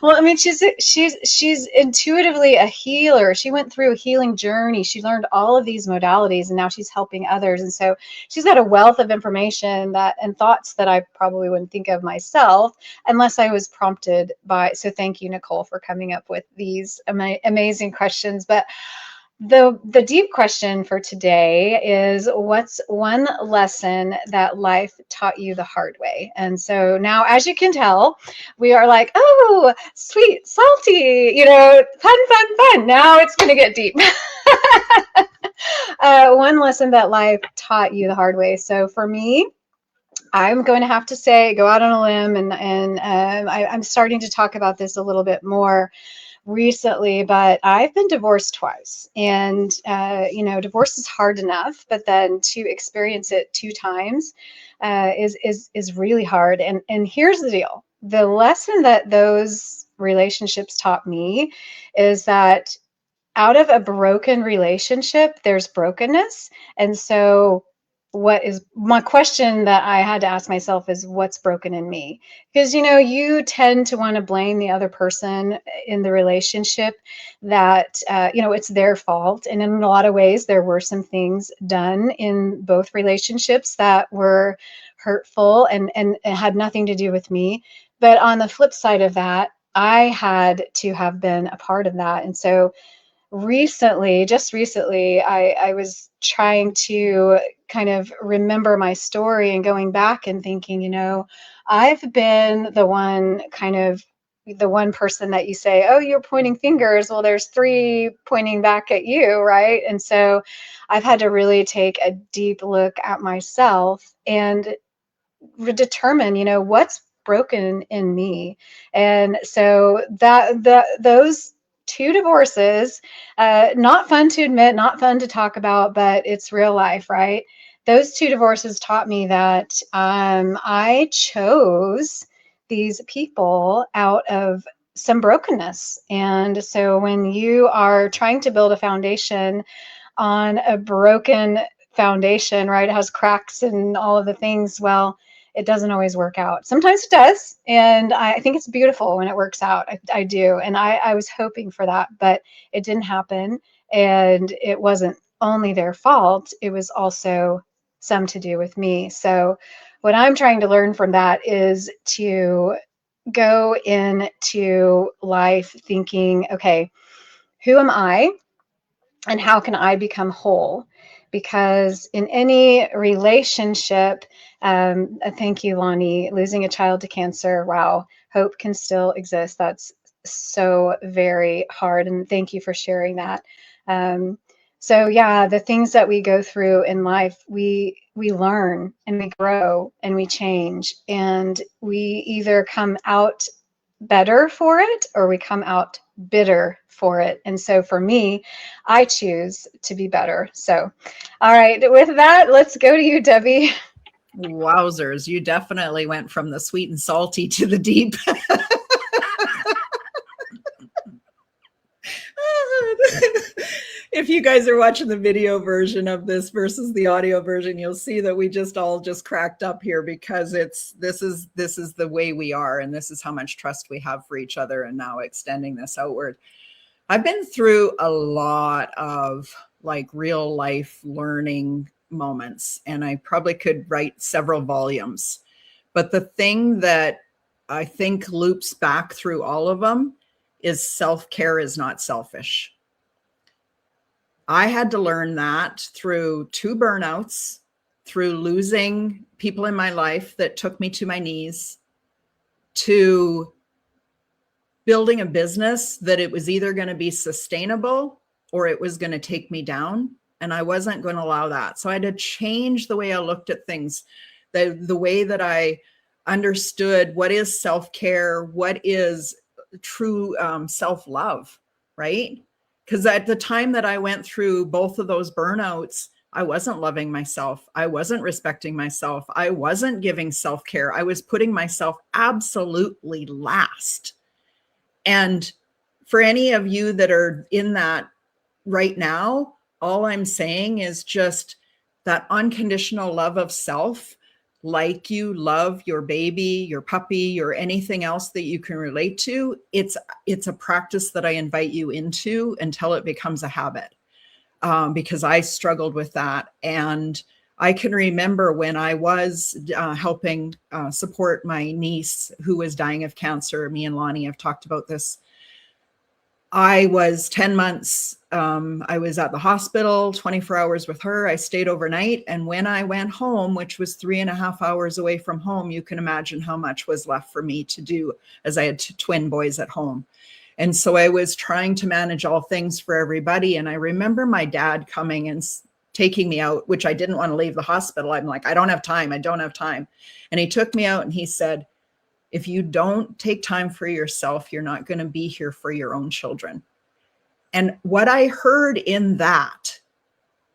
Well, I mean, she's intuitively a healer. She went through a healing journey. She learned all of these modalities, and now she's helping others. And so she's got a wealth of information and thoughts that I probably wouldn't think of myself unless I was prompted by. So thank you, Nicole, for coming up with these amazing questions. But the deep question for today is, what's one lesson that life taught you the hard way? And so now, as you can tell, we are like, oh, sweet, salty, fun. Now it's going to get deep. One lesson that life taught you the hard way. So for me, I'm going to have to say, go out on a limb, and I'm starting to talk about this a little bit more recently, but I've been divorced twice, and divorce is hard enough, but then to experience it 2 times is really hard. And here's the deal: the lesson that those relationships taught me is that out of a broken relationship, there's brokenness. And so what is my question that I had to ask myself is, what's broken in me? Because, you tend to want to blame the other person in the relationship that, it's their fault. And in a lot of ways, there were some things done in both relationships that were hurtful and had nothing to do with me. But on the flip side of that, I had to have been a part of that. And so just recently, I was trying to kind of remember my story and going back and thinking, I've been the one person that you say, oh, you're pointing fingers. Well, there's 3 pointing back at you, right? And so I've had to really take a deep look at myself and determine, what's broken in me. And so those 2 divorces, not fun to admit, not fun to talk about, but it's real life, right? Those 2 divorces taught me that I chose these people out of some brokenness. And so when you are trying to build a foundation on a broken foundation, right, it has cracks and all of the things, well, it doesn't always work out. Sometimes it does. And I think it's beautiful when it works out. I do. And I was hoping for that, but it didn't happen. And it wasn't only their fault. It was also some to do with me. So what I'm trying to learn from that is to go into life thinking, okay, who am I and how can I become whole? Because in any relationship, thank you, Lonnie, losing a child to cancer, wow, hope can still exist. That's so very hard. And thank you for sharing that. So yeah, the things that we go through in life, we learn and we grow and we change, and we either come out better for it or we come out bitter for it. And so for me, I choose to be better. So, all right, with that, let's go to you, Debbie. Wowzers, you definitely went from the sweet and salty to the deep. If you guys are watching the video version of this versus the audio version, you'll see that we all cracked up here, because this is the way we are, and this is how much trust we have for each other, and now extending this outward. I've been through a lot of real life learning moments, and I probably could write several volumes. But the thing that I think loops back through all of them is self-care is not selfish. I had to learn that through 2 burnouts, through losing people in my life that took me to my knees, to building a business that it was either going to be sustainable or it was going to take me down. And I wasn't going to allow that. So I had to change the way I looked at things, the way that I understood what is self-care, what is true self-love, right? Because at the time that I went through both of those burnouts, I wasn't loving myself. I wasn't respecting myself. I wasn't giving self-care. I was putting myself absolutely last. And for any of you that are in that right now, all I'm saying is just that unconditional love of self, like you love your baby, your puppy, or anything else that you can relate to. It's a practice that I invite you into until it becomes a habit, because I struggled with that. And I can remember when I was helping support my niece who was dying of cancer. Me and Lonnie have talked about this. I was 10 months. I was at the hospital 24 hours with her. I stayed overnight. And when I went home, which was 3.5 hours away from home, you can imagine how much was left for me to do, as I had twin boys at home. And so I was trying to manage all things for everybody. And I remember my dad coming and taking me out, which I didn't want to leave the hospital. I'm like, I don't have time. I don't have time. And he took me out and he said, if you don't take time for yourself, you're not going to be here for your own children. And what I heard in that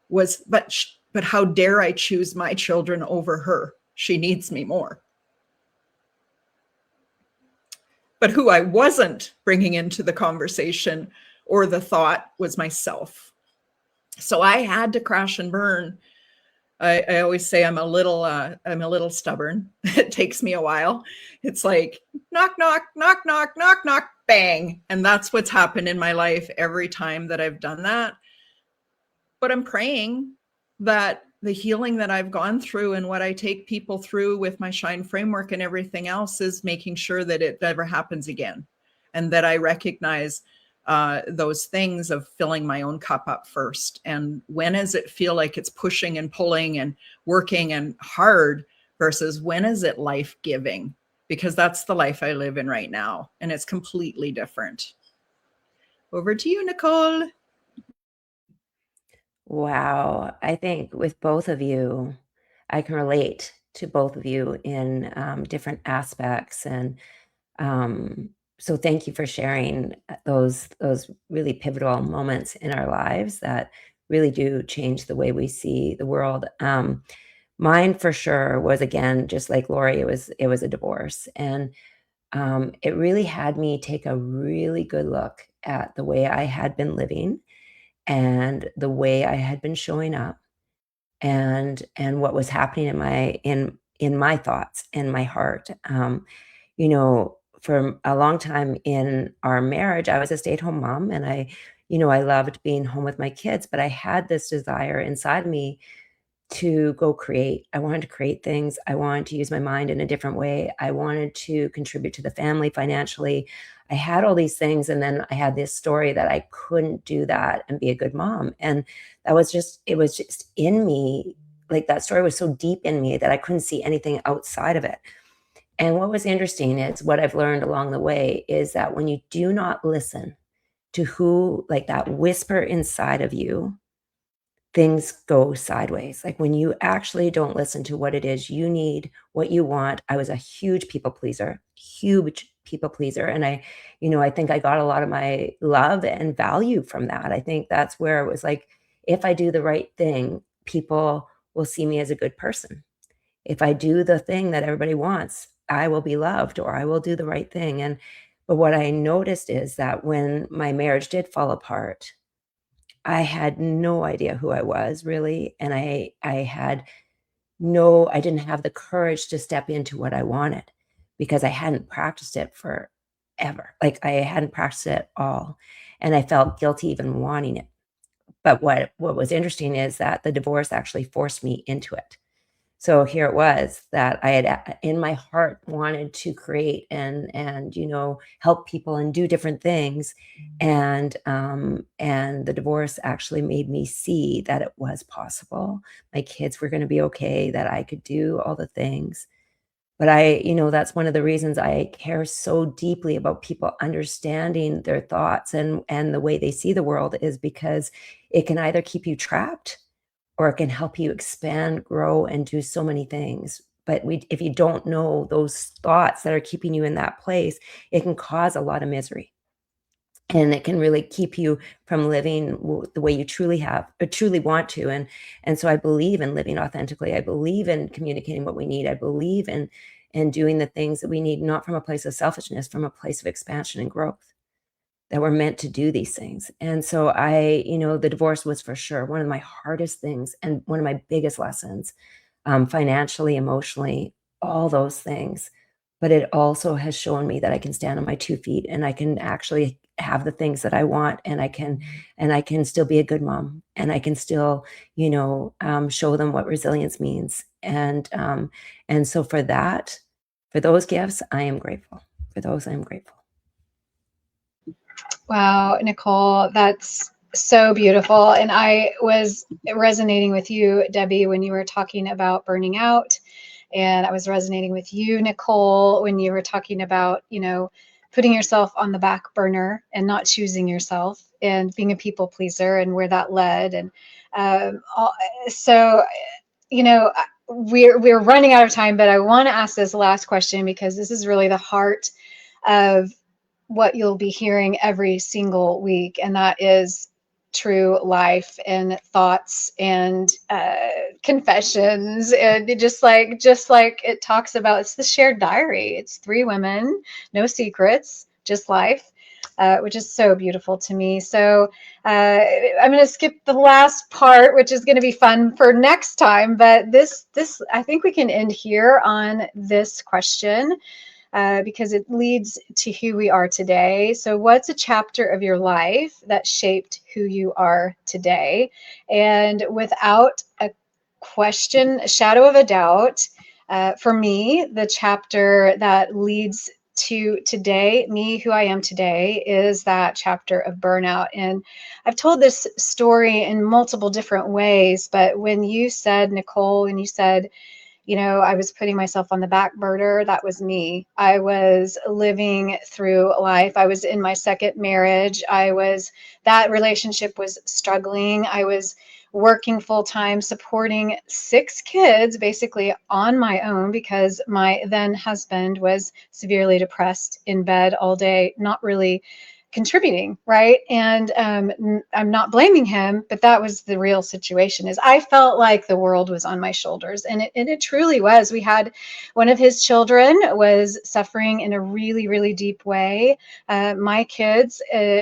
was, but how dare I choose my children over her? She needs me more. But who I wasn't bringing into the conversation or the thought was myself. So I had to crash and burn. I always say I'm a little stubborn. It takes me a while. It's like knock, knock, knock, knock, knock, knock, bang. And that's what's happened in my life every time that I've done that. But I'm praying that the healing that I've gone through and what I take people through with my Shine framework and everything else is making sure that it never happens again. And that I recognize those things of filling my own cup up first. And when does it feel like it's pushing and pulling and working and hard versus when is it life-giving? Because that's the life I live in right now. And it's completely different. Over to you, Nicole. Wow. I think with both of you, I can relate to both of you in different aspects. And so thank you for sharing those really pivotal moments in our lives that really do change the way we see the world. Mine for sure was, again, just like Lori, it was a divorce. And it really had me take a really good look at the way I had been living and the way I had been showing up and what was happening in my thoughts and my heart. You know, for a long time in our marriage, I was a stay-at-home mom and I loved being home with my kids, but I had this desire inside me to go create. I wanted to create things. I wanted to use my mind in a different way. I wanted to contribute to the family financially. I had all these things. And then I had this story that I couldn't do that and be a good mom. And it was just in me. Like that story was so deep in me that I couldn't see anything outside of it. And what was interesting is what I've learned along the way is that when you do not listen to who, like that whisper inside of you, things go sideways. Like when you actually don't listen to what it is you need, what you want. I was a huge people pleaser. And I think I got a lot of my love and value from that. I think that's where it was like, if I do the right thing, people will see me as a good person. If I do the thing that everybody wants, I will be loved or I will do the right thing. But what I noticed is that when my marriage did fall apart, I had no idea who I was really. And I didn't have the courage to step into what I wanted because I hadn't practiced it forever. Like I hadn't practiced it at all. And I felt guilty even wanting it. But what was interesting is that the divorce actually forced me into it. So here it was that I had in my heart wanted to create and help people and do different things. And the divorce actually made me see that it was possible. My kids were going to be okay, that I could do all the things. But that's one of the reasons I care so deeply about people understanding their thoughts and the way they see the world is because it can either keep you trapped or it can help you expand, grow, and do so many things. But if you don't know those thoughts that are keeping you in that place, it can cause a lot of misery. And it can really keep you from living the way you truly have or truly want to. And so I believe in living authentically. I believe in communicating what we need. I believe in doing the things that we need, not from a place of selfishness, from a place of expansion and growth, that we're meant to do these things. And so the divorce was for sure one of my hardest things and one of my biggest lessons, financially, emotionally, all those things. But it also has shown me that I can stand on my 2 feet and I can actually have the things that I want, and I can still be a good mom, and I can still, show them what resilience means. And so for those gifts, I am grateful. For those, I am grateful. Wow, Nicole, that's so beautiful. And I was resonating with you, Debbie, when you were talking about burning out. And I was resonating with you, Nicole, when you were talking about, putting yourself on the back burner and not choosing yourself and being a people pleaser and where that led. And so, we're running out of time, but I want to ask this last question because this is really the heart of what you'll be hearing every single week, and that is true life and thoughts and confessions, and just like it talks about, it's the shared diary. It's 3 women, no secrets, just life, which is so beautiful to me. So I'm going to skip the last part, which is going to be fun for next time. But this I think we can end here on this question. Because it leads to who we are today. So what's a chapter of your life that shaped who you are today? And without a question, a shadow of a doubt, for me, the chapter that leads to today, me, who I am today, is that chapter of burnout. And I've told this story in multiple different ways, but when you said, Nicole, and you said, I was putting myself on the back burner, that was me. I was living through life. I was in my second marriage. That relationship was struggling. I was working full time, supporting 6 kids basically on my own because my then husband was severely depressed, in bed all day, not really contributing, right? And I'm not blaming him, but that was the real situation. Is I felt like the world was on my shoulders, and it truly was. We had one of his children was suffering in a really, really deep way. My kids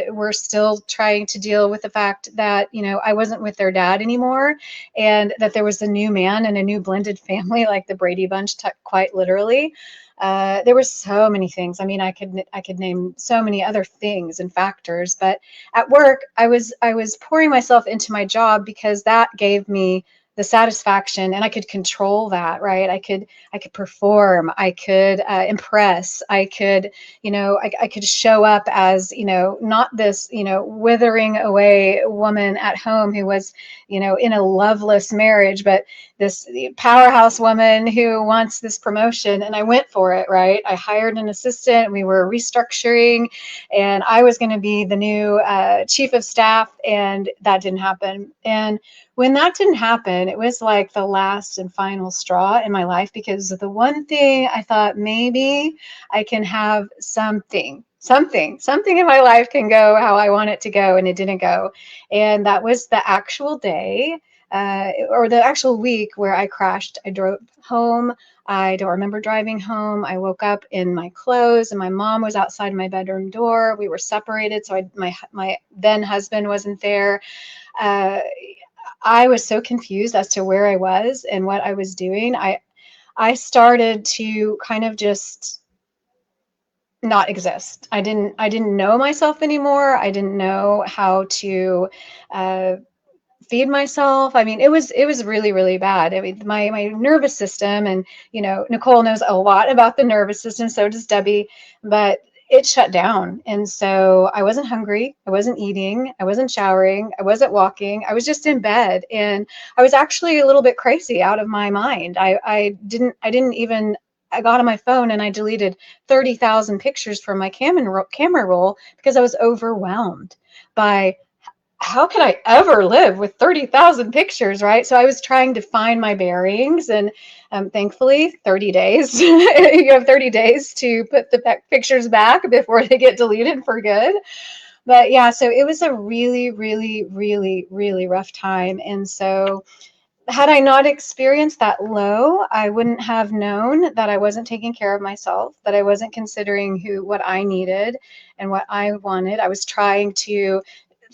were still trying to deal with the fact that I wasn't with their dad anymore, and that there was a new man and a new blended family, like the Brady Bunch, quite literally. There were so many things. I mean, I could name so many other things and factors, but at work, I was pouring myself into my job because that gave me the satisfaction, and I could control that, right? I could perform, I could impress, I could, I could show up as, not this, withering away woman at home who was, in a loveless marriage, but this powerhouse woman who wants this promotion. And I went for it, right? I hired an assistant. We were restructuring, and I was going to be the new chief of staff, and that didn't happen. And when that didn't happen, it was like the last and final straw in my life, because the one thing I thought, maybe I can have something in my life can go how I want it to go, and it didn't go. And that was the actual day or the actual week where I crashed. I drove home. I don't remember driving home. I woke up in my clothes, and my mom was outside my bedroom door. We were separated, so my then husband wasn't there. I was so confused as to where I was and what I was doing. I started to kind of just not exist. I didn't know myself anymore. I didn't know how to feed myself. I mean, it was really, really bad. I mean, my nervous system, and Nicole knows a lot about the nervous system, so does Debbie, but it shut down. And so I wasn't hungry, I wasn't eating, I wasn't showering, I wasn't walking, I was just in bed. And I was actually a little bit crazy, out of my mind. I got on my phone and I deleted 30,000 pictures from my camera roll because I was overwhelmed by, how could I ever live with 30,000 pictures, right? So I was trying to find my bearings, and thankfully 30 days, you have 30 days to put the pictures back before they get deleted for good. But yeah, so it was a really, really, really, really rough time. And so had I not experienced that low, I wouldn't have known that I wasn't taking care of myself, that I wasn't considering what I needed and what I wanted. I was trying to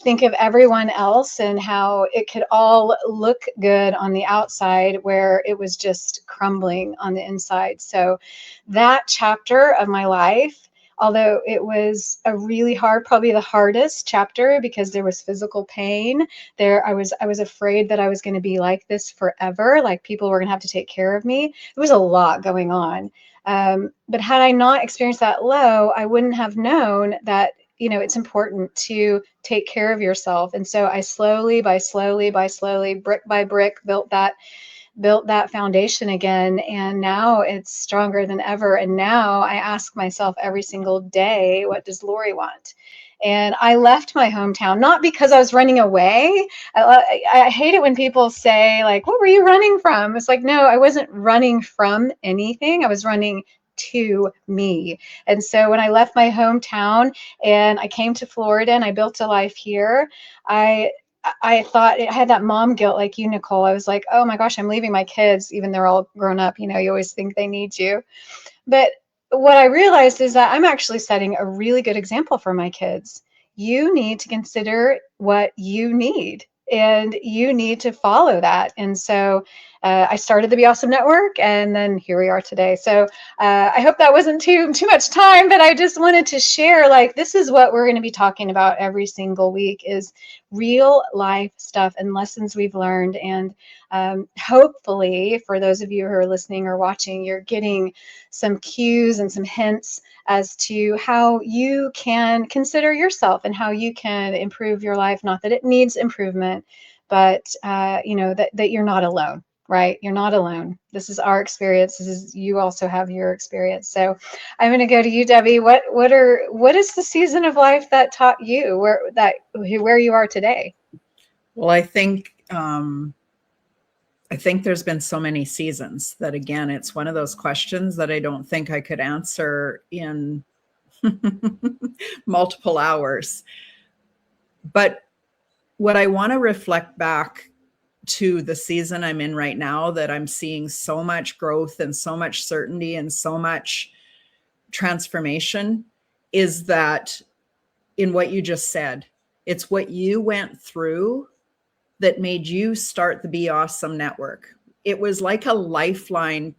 think of everyone else and how it could all look good on the outside where it was just crumbling on the inside. So that chapter of my life, although it was a really hard, probably the hardest chapter because there was physical pain there, I was afraid that I was going to be like this forever, like people were going to have to take care of me. There was a lot going on. But had I not experienced that low, I wouldn't have known that, it's important to take care of yourself. And so I slowly, brick by brick, built that foundation again, and now it's stronger than ever. And now I ask myself every single day, what does Lori want? And I left my hometown not because I was running away. I hate it when people say, like, what were you running from? It's like, no, I wasn't running from anything. I was running to me. And so when I left my hometown and I came to Florida and I built a life here, I thought I had that mom guilt like you, Nicole. I was like, oh my gosh, I'm leaving my kids, even they're all grown up. You always think they need you. But what I realized is that I'm actually setting a really good example for my kids. You need to consider what you need and you need to follow that. And so I started the Be Awesome Network, and then here we are today. So I hope that wasn't too much time, but I just wanted to share, like, this is what we're going to be talking about every single week is real life stuff and lessons we've learned. And hopefully for those of you who are listening or watching, you're getting some cues and some hints as to how you can consider yourself and how you can improve your life. Not that it needs improvement, but that you're not alone, right? You're not alone. This is our experience. You also have your experience. So I'm going to go to you, Debbie. What is the season of life that taught you where you are today? Well, I think there's been so many seasons that, again, it's one of those questions that I don't think I could answer in multiple hours. But what I want to reflect back to the season I'm in right now, that I'm seeing so much growth and so much certainty and so much transformation, is that in what you just said, it's what you went through that made you start the Be Awesome Network. It was like a lifeline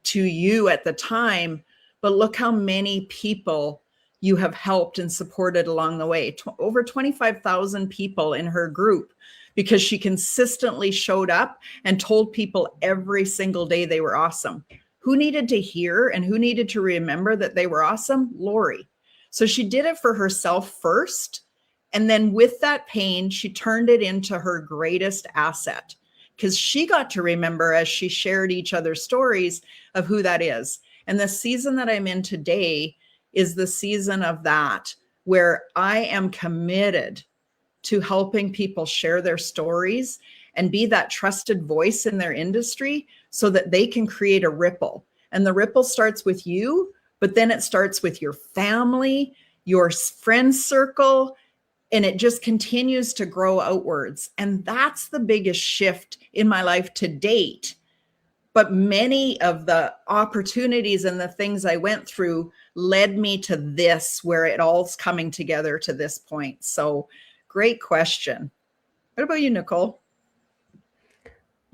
to you at the time, but look how many people you have helped and supported along the way. Over 25,000 people in her group, because she consistently showed up and told people every single day they were awesome. Who needed to hear and who needed to remember that they were awesome? Lori. So she did it for herself first. And then with that pain, she turned it into her greatest asset, because she got to remember as she shared each other's stories of who that is. And the season that I'm in today is the season of that, where I am committed to helping people share their stories and be that trusted voice in their industry so that they can create a ripple. And the ripple starts with you, but then it starts with your family, your friend circle, and it just continues to grow outwards. And that's the biggest shift in my life to date. But many of the opportunities and the things I went through led me to this, where it all's coming together to this point. So great question. What about you, Nicole?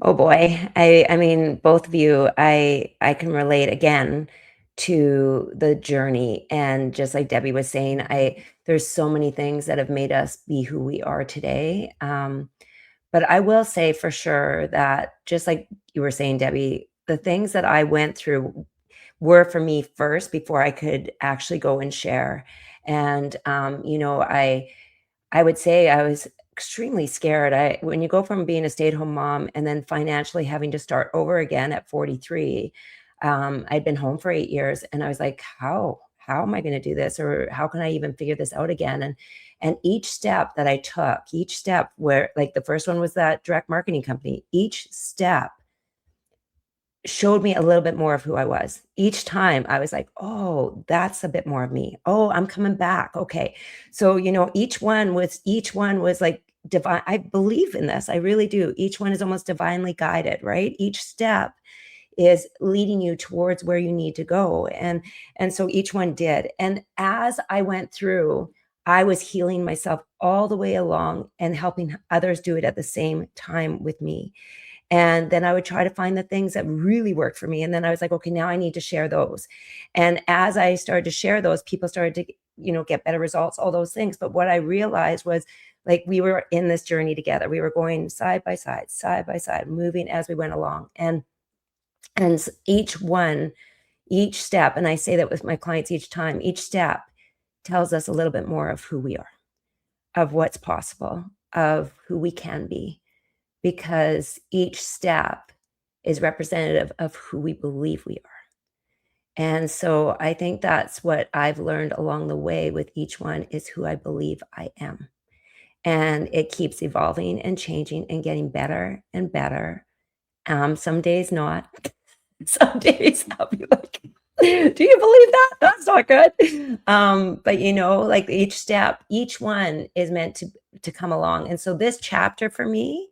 Oh boy. I mean, both of you, I can relate again to the journey. And just like Debbie was saying, there's so many things that have made us be who we are today. But I will say for sure that, just like you were saying, Debbie, the things that I went through were for me first before I could actually go and share. And I would say I was extremely scared. When you go from being a stay-at-home mom and then financially having to start over again at 43, I'd been home for 8 years, and I was like, how am I going to do this? Or how can I even figure this out again? And each step that I took, each step where, like, the first one was that direct marketing company, each step showed me a little bit more of who I was. Each time I was like, oh, that's a bit more of me. Oh, I'm coming back. Okay. So, each one was like divine. I believe in this. I really do. Each one is almost divinely guided, right? Each step is leading you towards where you need to go. And so each one did. And as I went through, I was healing myself all the way along and helping others do it at the same time with me. And then I would try to find the things that really worked for me. And then I was like, okay, now I need to share those. And as I started to share those, people started to, get better results, all those things. But what I realized was, like, we were in this journey together. We were going side by side, moving as we went along. And each step, and I say that with my clients each time, each step tells us a little bit more of who we are, of what's possible, of who we can be, because each step is representative of who we believe we are. And so I think that's what I've learned along the way with each one, is who I believe I am. And it keeps evolving and changing and getting better and better. Some days not. Some days I'll be like, do you believe that? That's not good. But like each one is meant to come along. And so this chapter for me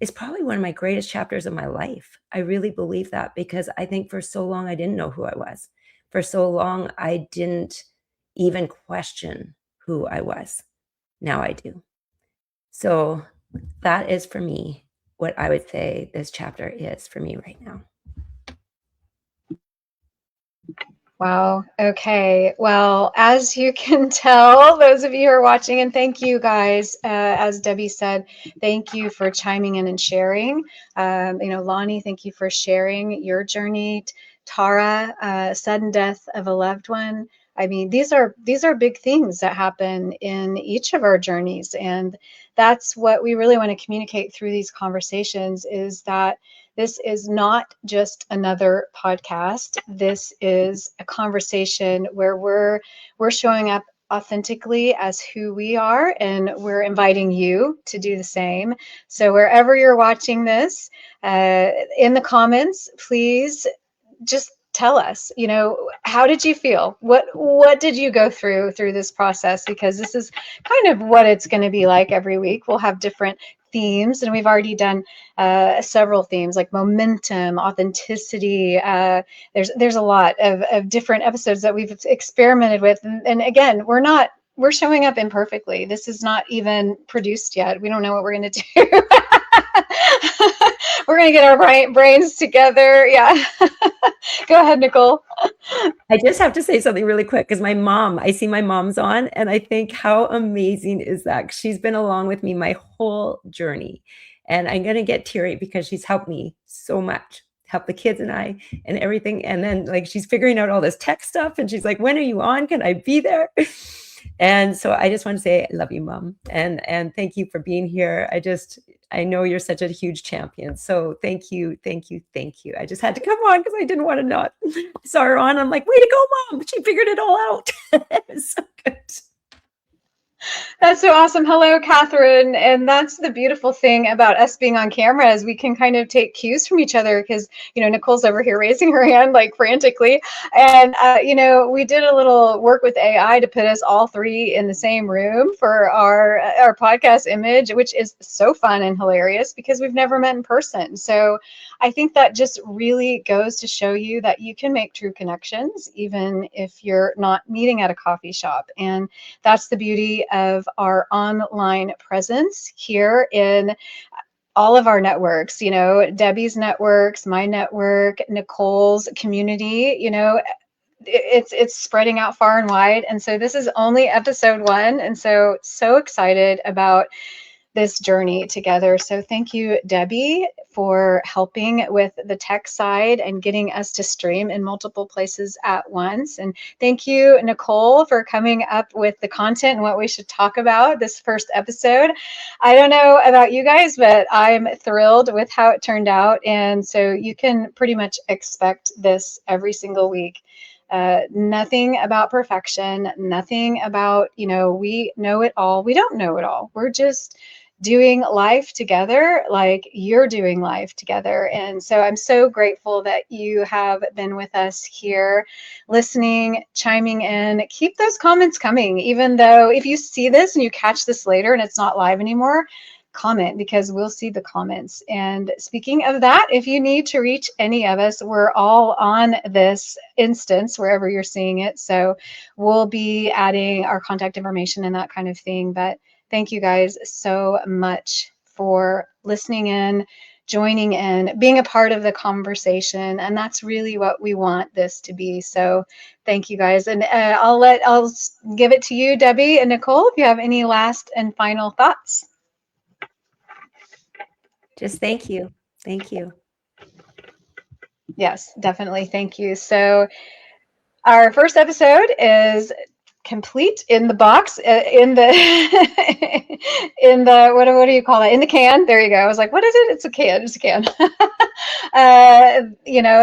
is probably one of my greatest chapters of my life. I really believe that, because I think for so long I didn't know who I was. For so long I didn't even question who I was. Now I do. So that is for me what I would say this chapter is for me right now. Wow. Okay. Well, as you can tell, those of you who are watching, and thank you guys, as Debbie said, thank you for chiming in and sharing. Lonnie, thank you for sharing your journey. Tara, sudden death of a loved one. I mean, these are big things that happen in each of our journeys, and that's what we really want to communicate through these conversations, is that this is not just another podcast. This is a conversation where we're showing up authentically as who we are, and we're inviting you to do the same. So wherever you're watching this, in the comments, please just tell us, how did you feel? What did you go through this process? Because this is kind of what it's going to be like every week. We'll have different themes, and we've already done several themes like momentum, authenticity. There's a lot of different episodes that we've experimented with, and again, we're showing up imperfectly. This is not even produced yet. We don't know what we're going to do. We're going to get our brains together. Yeah. Go ahead, Nicole. I just have to say something really quick, because I see my mom's on, and I think, how amazing is that? She's been along with me my whole journey, and I'm going to get teary because she's helped me so much, helped the kids and I and everything. And then, like, she's figuring out all this tech stuff, and she's like, when are you on? Can I be there? And so I just want to say, I love you, Mom. And thank you for being here. I know you're such a huge champion. So thank you. I just had to come on because I didn't want to not. I saw her on. I'm like, way to go, Mom. She figured it all out. It was so good. That's so awesome. Hello, Catherine. And that's the beautiful thing about us being on camera, is we can kind of take cues from each other, because, Nicole's over here raising her hand like frantically. And, we did a little work with AI to put us all three in the same room for our podcast image, which is so fun and hilarious because we've never met in person. So I think that just really goes to show you that you can make true connections, even if you're not meeting at a coffee shop. And that's the beauty of our online presence here in all of our networks, Debbie's networks, my network, Nicole's community, it's spreading out far and wide. And so this is only episode 1. And so excited about this journey together. So thank you, Debbie, for helping with the tech side and getting us to stream in multiple places at once. And thank you, Nicole, for coming up with the content and what we should talk about this first episode. I don't know about you guys, but I'm thrilled with how it turned out. And so you can pretty much expect this every single week. Nothing about perfection, nothing about, we know it all. We don't know it all. We're just doing life together like you're doing life together. And so I'm so grateful that you have been with us here, listening, chiming in. Keep those comments coming, even though if you see this and you catch this later and it's not live anymore, comment, because we'll see the comments. And speaking of that, if you need to reach any of us, we're all on this instance wherever you're seeing it. So we'll be adding our contact information and that kind of thing. But thank you guys so much for listening in, joining in, being a part of the conversation. And that's really what we want this to be. So thank you guys. And I'll give it to you, Debbie and Nicole, if you have any last and final thoughts. Just thank you. Thank you. Yes, definitely. Thank you. So our first episode is complete, in the box, in the in the what do you call it, in the can. There you go. I was like, what is it? It's a can. It's a can.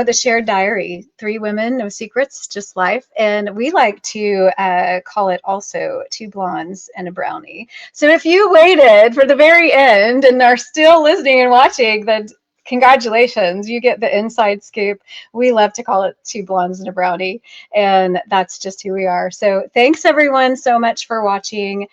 The shared diary, 3 women, no secrets, just life. And we like to call it also 2 blondes and a brownie. So if you waited for the very end and are still listening and watching, then congratulations, you get the inside scoop. We love to call it 2 blondes and a brownie, and that's just who we are. So thanks everyone so much for watching.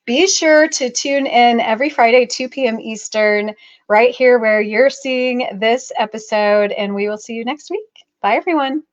Be sure to tune in every Friday, 2 p.m. Eastern, right here where you're seeing this episode, and we will see you next week. Bye everyone.